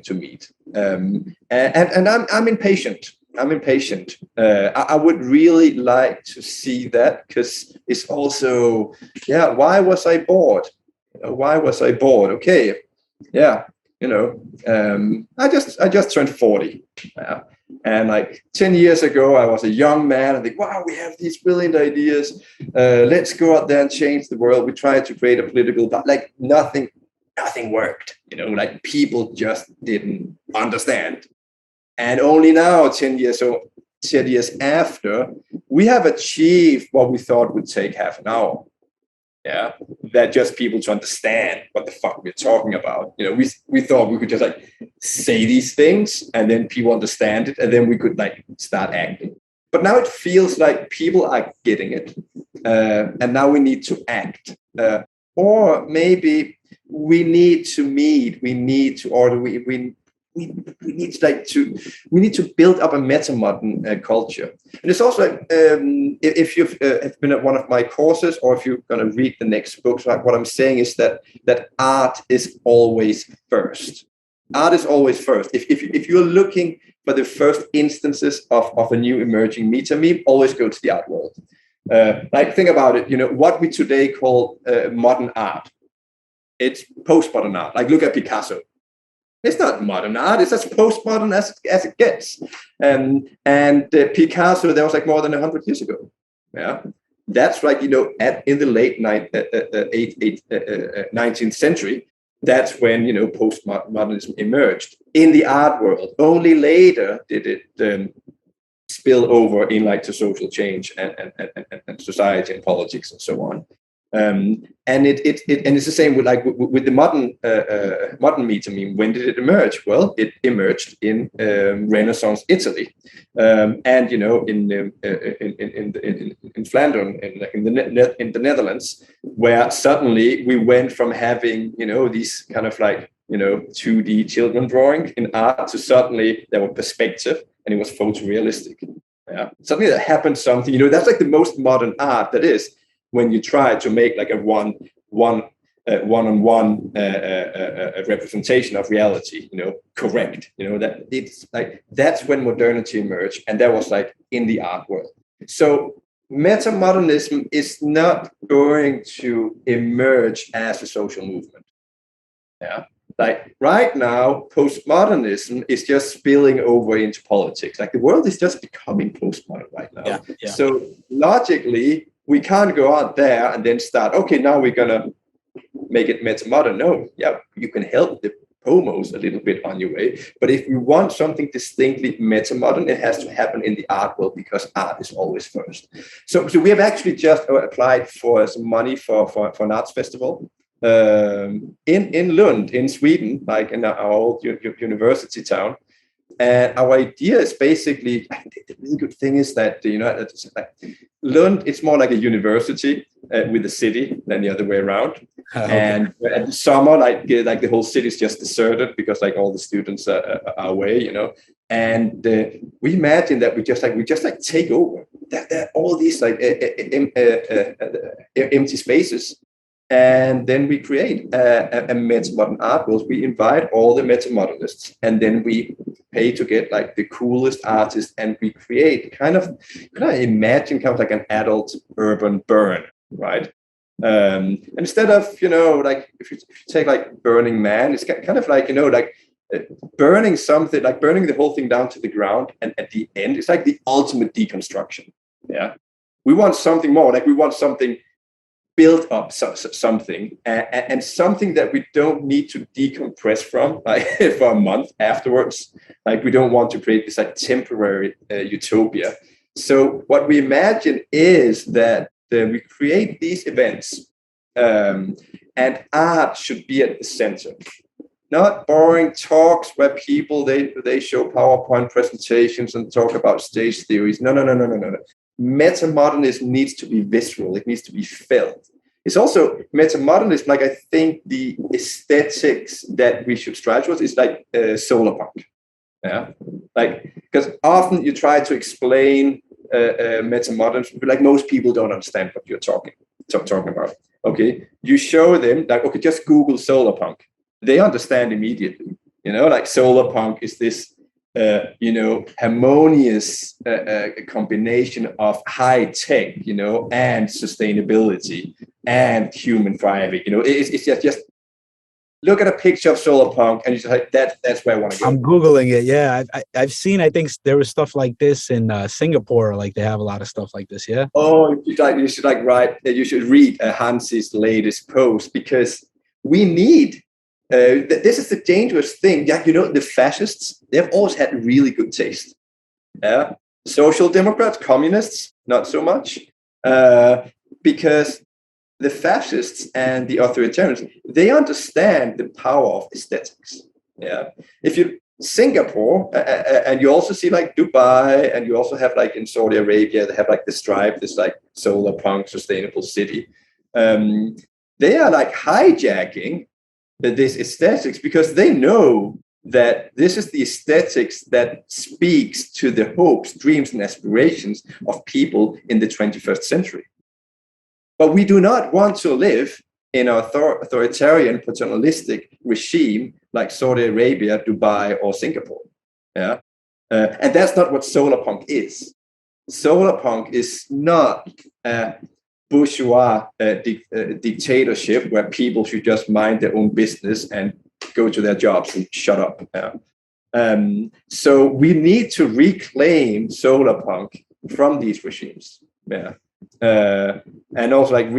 to meet. And I'm impatient. I would really like to see that, because it's also, why was I bored? Okay, yeah, I just turned 40. And like 10 years ago, I was a young man. I think, wow, we have these brilliant ideas. Let's go out there and change the world. We tried to create a political, but like nothing worked. Like people just didn't understand. And only now, 10 years after, we have achieved what we thought would take half an hour. Yeah, that just people to understand what the fuck we're talking about. We thought we could just like say these things, and then people understand it, and then we could like start acting. But now it feels like people are getting it, and now we need to act, or maybe we need to meet. We need to, or we need to build up a metamodern culture. And it's also like, if you've been at one of my courses, or if you're going to read the next books, like what I'm saying is that art is always first. Art is always first. If you're looking for the first instances of a new emerging meme, always go to the art world. Like, think about it. What we today call modern art. It's postmodern art. Like, look at Picasso. It's not modern art. It's as postmodern as it gets. And Picasso, that was like more than 100 years ago. Yeah, that's like, in the late 19th century. That's when postmodernism emerged in the art world. Only later did it spill over in like to social change and society and politics and so on. And it's the same with the modern metameme. When did it emerge? Well, it emerged in Renaissance Italy, and in Flanders, in the Netherlands, where suddenly we went from having these kind of 2D children drawing in art to suddenly there was perspective and it was photorealistic. Yeah, suddenly there happened something. That's like the most modern art that is. When you try to make like a one-on-one representation of reality, correct, that it's like that's when modernity emerged, and that was like in the art world. So metamodernism is not going to emerge as a social movement. Yeah. Like right now, postmodernism is just spilling over into politics. Like the world is just becoming postmodern right now. Yeah, yeah. So logically, we can't go out there and then start, okay, now we're going to make it metamodern. No, yeah, you can help the homos a little bit on your way. But if you want something distinctly metamodern, it has to happen in the art world because art is always first. So we have actually just applied for some money for an arts festival in Lund, in Sweden, like in our old university town. And our idea is basically, the really good thing is that, Lund, it's more like a university with a city than the other way around. Okay. And at the summer, like the whole city is just deserted because like all the students are away, And we imagine that we just take over that all these like empty spaces. And then we create a metamodern art world. We invite all the metamodernists, and then we pay to get like the coolest artists, and we create kind of imagine kind of like an adult urban burn, right? And instead of like if you take like Burning Man, it's kind of like burning something, like burning the whole thing down to the ground, and at the end, it's like the ultimate deconstruction. Yeah, we want something more. Like we want something build up something and something that we don't need to decompress from like for a month afterwards. Like we don't want to create this like temporary utopia. So what we imagine is that we create these events and art should be at the center. Not boring talks where people they show PowerPoint presentations and talk about stage theories. No. Metamodernism needs to be visceral. It needs to be felt. It's also metamodernism. Like I think the aesthetics that we should strive towards is like Solarpunk. Yeah, like because often you try to explain metamodernism, but like most people don't understand what you're talking about. Okay, you show them like okay, just Google Solarpunk. They understand immediately. Like Solarpunk is this. Harmonious combination of high tech, and sustainability and human thriving. It's just look at a picture of Solarpunk and you're just like, that's where I want to go. I'm Googling it. Yeah, I've seen, I think there was stuff like this in Singapore. Like they have a lot of stuff like this. Yeah. Oh, you should read Hanzi's latest post because we need this is the dangerous thing. Yeah, the fascists, they've always had really good taste. Yeah, social democrats, communists, not so much, because the fascists and the authoritarians, they understand the power of aesthetics. Yeah, if you Singapore, and you also see like Dubai, and you also have like in Saudi Arabia, they have like the Stripe, this like Solarpunk sustainable city. They are like hijacking this aesthetics because they know that this is the aesthetics that speaks to the hopes, dreams, and aspirations of people in the 21st century. But we do not want to live in an authoritarian, paternalistic regime like Saudi Arabia, Dubai, or Singapore. Yeah, and that's not what Solarpunk is. Solarpunk is not bourgeois dictatorship where people should just mind their own business and go to their jobs and shut up. So we need to reclaim Solarpunk from these regimes. Yeah, and also like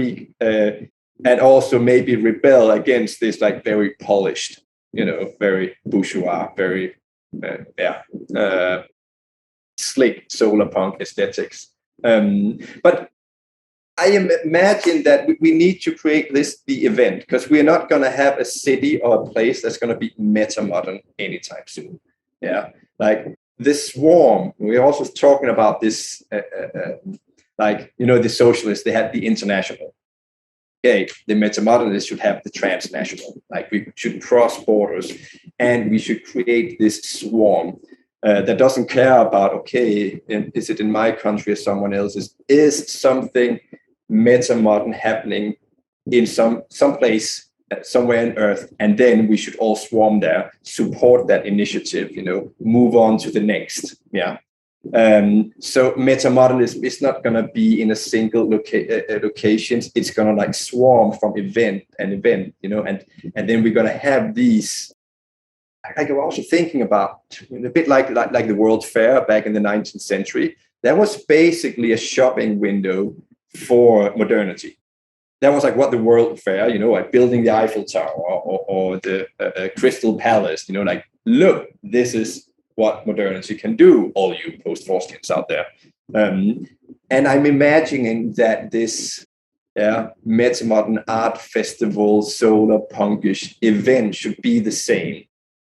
and also maybe rebel against this like very polished, very bourgeois, very slick Solarpunk aesthetics. But I imagine that we need to create the event, because we're not going to have a city or a place that's going to be metamodern anytime soon. Yeah, like this swarm. We're also talking about this, like, you know, the socialists, they had the international. Okay, the metamodernists should have the transnational. Like, we should cross borders, and we should create this swarm that doesn't care about, okay, is it in my country or someone else's? Is something metamodern happening in some place somewhere on Earth, and then we should all swarm there, support that initiative, you know, move on to the next. Yeah. So metamodernism is not going to be in a single location. It's going to like swarm from event and event, you know, and then we're going to have these. Like, I'm also thinking about a bit like the World Fair back in the 19th century. That was basically a shopping window for modernity. That was like what the World Fair, you know, like building the Eiffel Tower or the Crystal Palace, you know, like, look, this is what modernity can do, all you post-Forskians out there. And I'm imagining that this metamodern art festival, Solarpunkish event should be the same.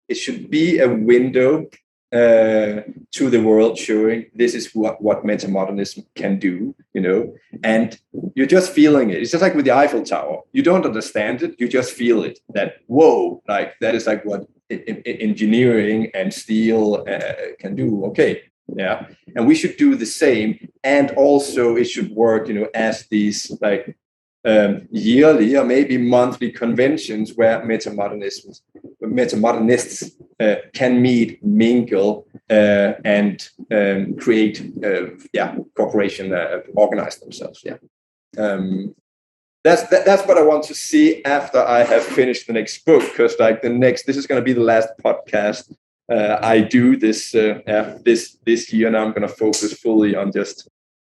It should be a window to the world, showing this is what metamodernism can do, you know, and you're just feeling it. It's just like with the Eiffel Tower. You don't understand it, you just feel it. That, whoa, like that is like what engineering and steel can do. Okay, yeah, and we should do the same. And also, it should work, you know, as these like yearly or maybe monthly conventions where metamodernists can meet, mingle, and create, cooperation, organize themselves. Yeah, that's what I want to see after I have finished the next book. Because like this is going to be the last podcast I do this this year. Now I'm going to focus fully on just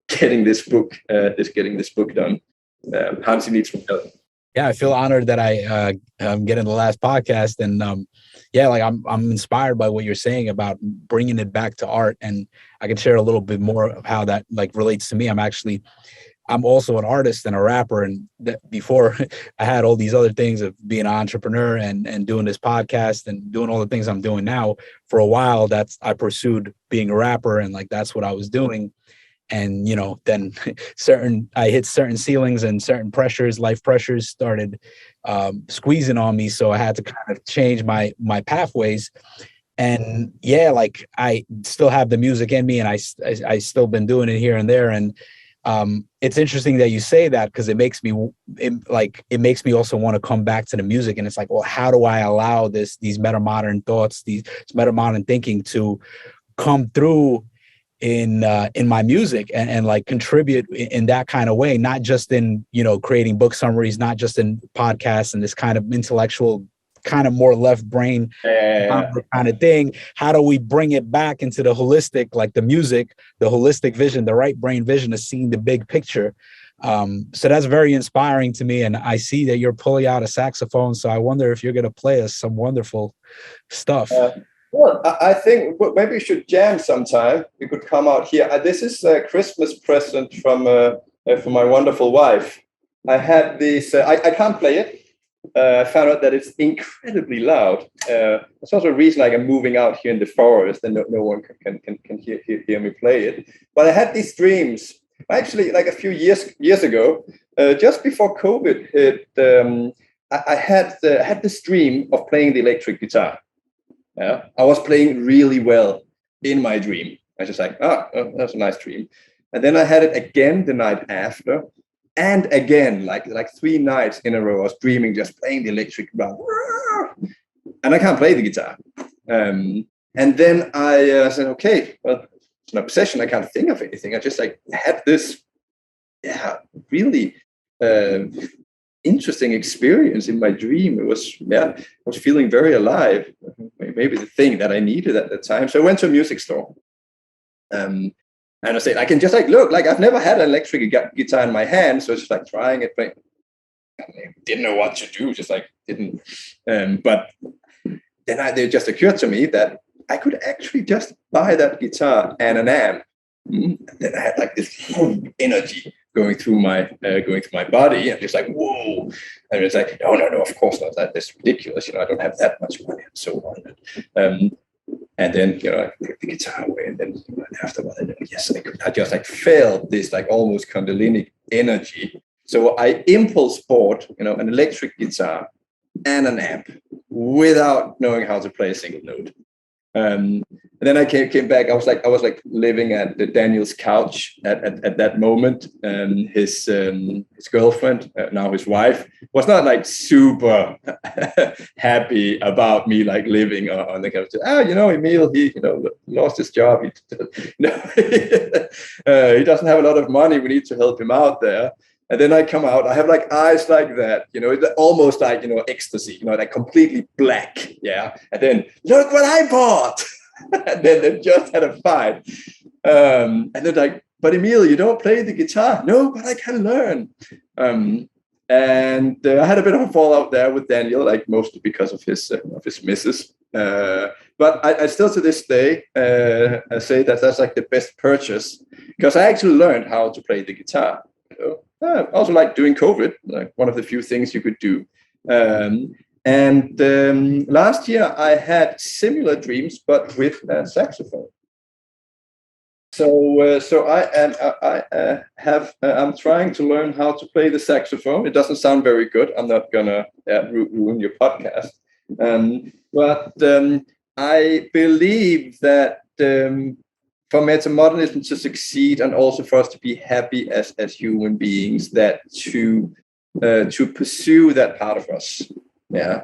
getting this book done. Hanzi needs some help. Yeah, I feel honored that I'm getting the last podcast, and like I'm inspired by what you're saying about bringing it back to art, and I can share a little bit more of how that like relates to me. I'm also an artist and a rapper, and before I had all these other things of being an entrepreneur and doing this podcast and doing all the things I'm doing now. For a while, I pursued being a rapper, and like that's what I was doing. And, you know, then I hit certain ceilings, and certain pressures, life pressures started squeezing on me. So I had to kind of change my pathways. And yeah, like I still have the music in me, and I still been doing it here and there. And it's interesting that you say that, because it makes me also want to come back to the music. And it's like, well, how do I allow these metamodern thoughts, these metamodern thinking to come through in my music and like contribute in that kind of way, not just in, you know, creating book summaries, not just in podcasts and this kind of intellectual, kind of more left brain kind of thing. How do we bring it back into the holistic, like the music, the holistic vision, the right brain vision of seeing the big picture? So that's very inspiring to me. And I see that you're pulling out a saxophone. So I wonder if you're going to play us some wonderful stuff. Well, I think maybe we should jam sometime. We could come out here. This is a Christmas present from my wonderful wife. I had this. I can't play it. I found out that it's incredibly loud. That's also a reason like I'm moving out here in the forest, and no one can hear me play it. But I had these dreams. Actually, like a few years ago, just before COVID hit, I had this dream of playing the electric guitar. Yeah, I was playing really well in my dream. I was just like, that's a nice dream. And then I had it again the night after, and again, like 3 nights in a row, I was dreaming just playing the electric guitar, and I can't play the guitar. And then I said, okay, well, it's an obsession. I can't think of anything. I just like had this, really interesting experience in my dream. It was, I was feeling very alive. Maybe the thing that I needed at the time. So I went to a music store, and I said, I can just like look, like I've never had an electric guitar in my hand, so it's just like trying it. I didn't know what to do, just like didn't. But then it just occurred to me that I could actually just buy that guitar and an amp. And then I had like this energy going through my body, and just like, whoa. And it's like, no, of course not. That's ridiculous. I don't have that much money, and so on. And then, I put the guitar away, and then after a while, yes, I just like felt this like almost Kundalini energy. So I impulse bought, an electric guitar and an amp without knowing how to play a single note. And then I came back. I was like living at Daniel's couch at that moment. His girlfriend, now his wife, was not like super happy about me like living on the couch. Emil, he lost his job. He doesn't have a lot of money. We need to help him out there. And then I come out, I have like eyes like that, almost like, ecstasy, like completely black. Yeah. And then look what I bought. And then they just had a fight. And they're like, but Emil, you don't play the guitar. No, but I can learn. And I had a bit of a fallout there with Daniel, like mostly because of his missus. But I still to this day say that that's like the best purchase, because I actually learned how to play the guitar. Also like during COVID, like one of the few things you could do. And last year I had similar dreams, but with saxophone. So I'm trying to learn how to play the saxophone. It doesn't sound very good. I'm not gonna ruin your podcast. But I believe that for metamodernism to succeed, and also for us to be happy as human beings, that to pursue that part of us,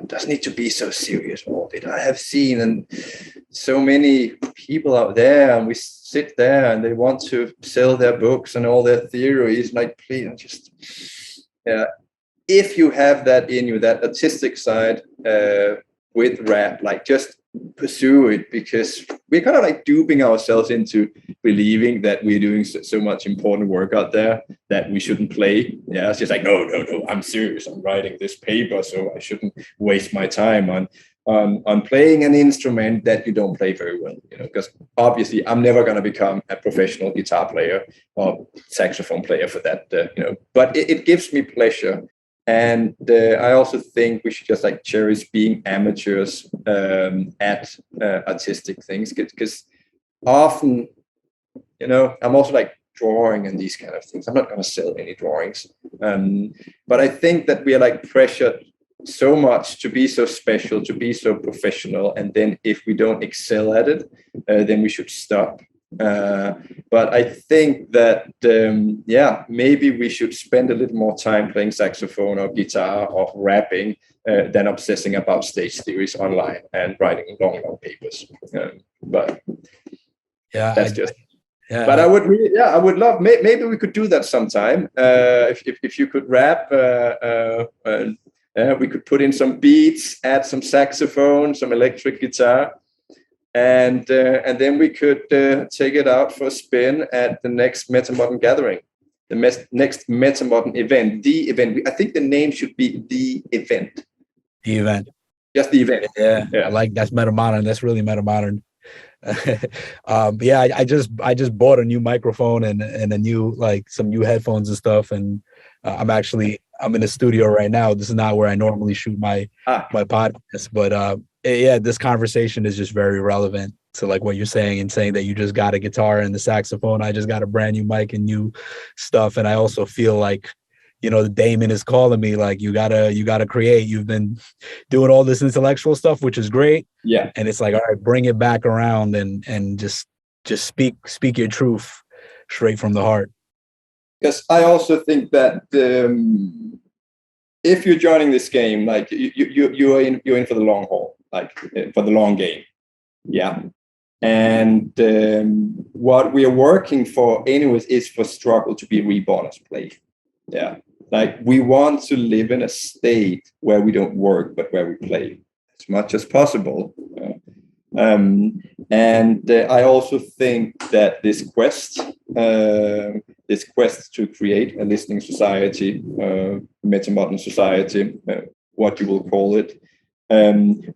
doesn't need to be so serious all it. I have seen and so many people out there, and we sit there and they want to sell their books and all their theories. Like, please, just if you have that in you, that artistic side with rap, like just pursue it, because we're kind of like duping ourselves into believing that we're doing so much important work out there that we shouldn't play. Yeah, it's just like, no, I'm serious. I'm writing this paper, so I shouldn't waste my time on playing an instrument that you don't play very well. Because obviously I'm never going to become a professional guitar player or saxophone player for that. But it gives me pleasure. And I also think we should just like cherish being amateurs at artistic things, because often, I'm also like drawing and these kind of things. I'm not going to sell any drawings, but I think that we are like pressured so much to be so special, to be so professional, and then if we don't excel at it, then we should stop. But I think that maybe we should spend a little more time playing saxophone or guitar or rapping than obsessing about stage theories online and writing long papers. But that's just. Yeah. But I would love. Maybe we could do that sometime. If you could rap, we could put in some beats, add some saxophone, some electric guitar. And then we could take it out for a spin at the next Metamodern gathering, the next Metamodern event, the event. I think the name should be the event. The event. Just the event. Yeah. I like that's Metamodern. That's really Metamodern. I just bought a new microphone and a new some new headphones and stuff, and I'm in the studio right now. This is not where I normally shoot my podcast, but this conversation is just very relevant to like what you're saying, and saying that you just got a guitar and the saxophone. I just got a brand new mic and new stuff, and I also feel like the Damon is calling me, like, you gotta create. You've been doing all this intellectual stuff, which is great. Yeah. And it's like, all right, bring it back around and just speak your truth straight from the heart. Because I also think that if you're joining this game, like you're in for the long haul, like for the long game. Yeah. And what we are working for anyways is for struggle to be reborn as play. Yeah. Like, we want to live in a state where we don't work, but where we play as much as possible. And I also think that this quest to create a listening society, metamodern society, what you will call it,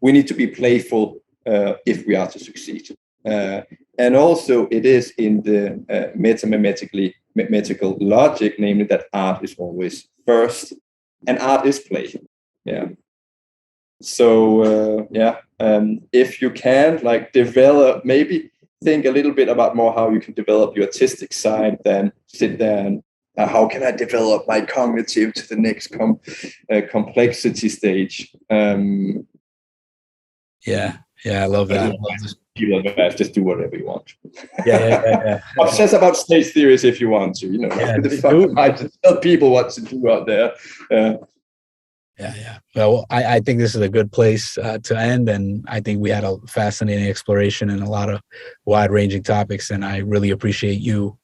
we need to be playful if we are to succeed. And also, it is in the metamimetically mathematical logic, namely that art is always first, and art is play. Yeah. So if you can like develop, maybe think a little bit about more how you can develop your artistic side, then sit there and how can I develop my cognitive to the next complexity stage. Yeah, I love that. Just do whatever you want. Yeah. Obsess about state theories if you want to. I just tell people what to do out there. Yeah. Well, I think this is a good place to end, and I think we had a fascinating exploration and a lot of wide-ranging topics, and I really appreciate you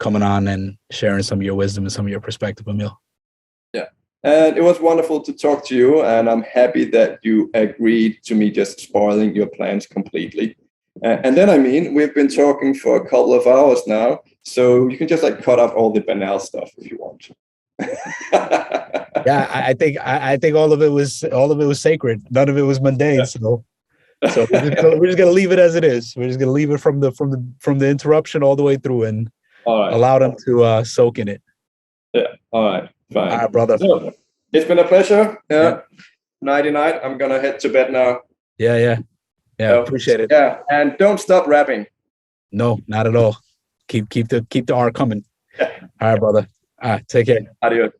coming on and sharing some of your wisdom and some of your perspective, Emil. Yeah, and it was wonderful to talk to you, and I'm happy that you agreed to me just spoiling your plans completely. And then, I mean, we've been talking for a couple of hours now, so you can just like cut out all the banal stuff if you want. Yeah, I think all of it was sacred. None of it was mundane. Yeah. So we're just gonna leave it as it is. We're just gonna leave it from the interruption all the way through and allow them to soak in it. Yeah. All right. Fine. All right, brother. So, it's been a pleasure. Yeah. Nighty night. I'm gonna head to bed now. Yeah. So, appreciate it. Yeah, and don't stop rapping. No, not at all. Keep the art coming. Yeah. All right, brother. All right, take care. Adios.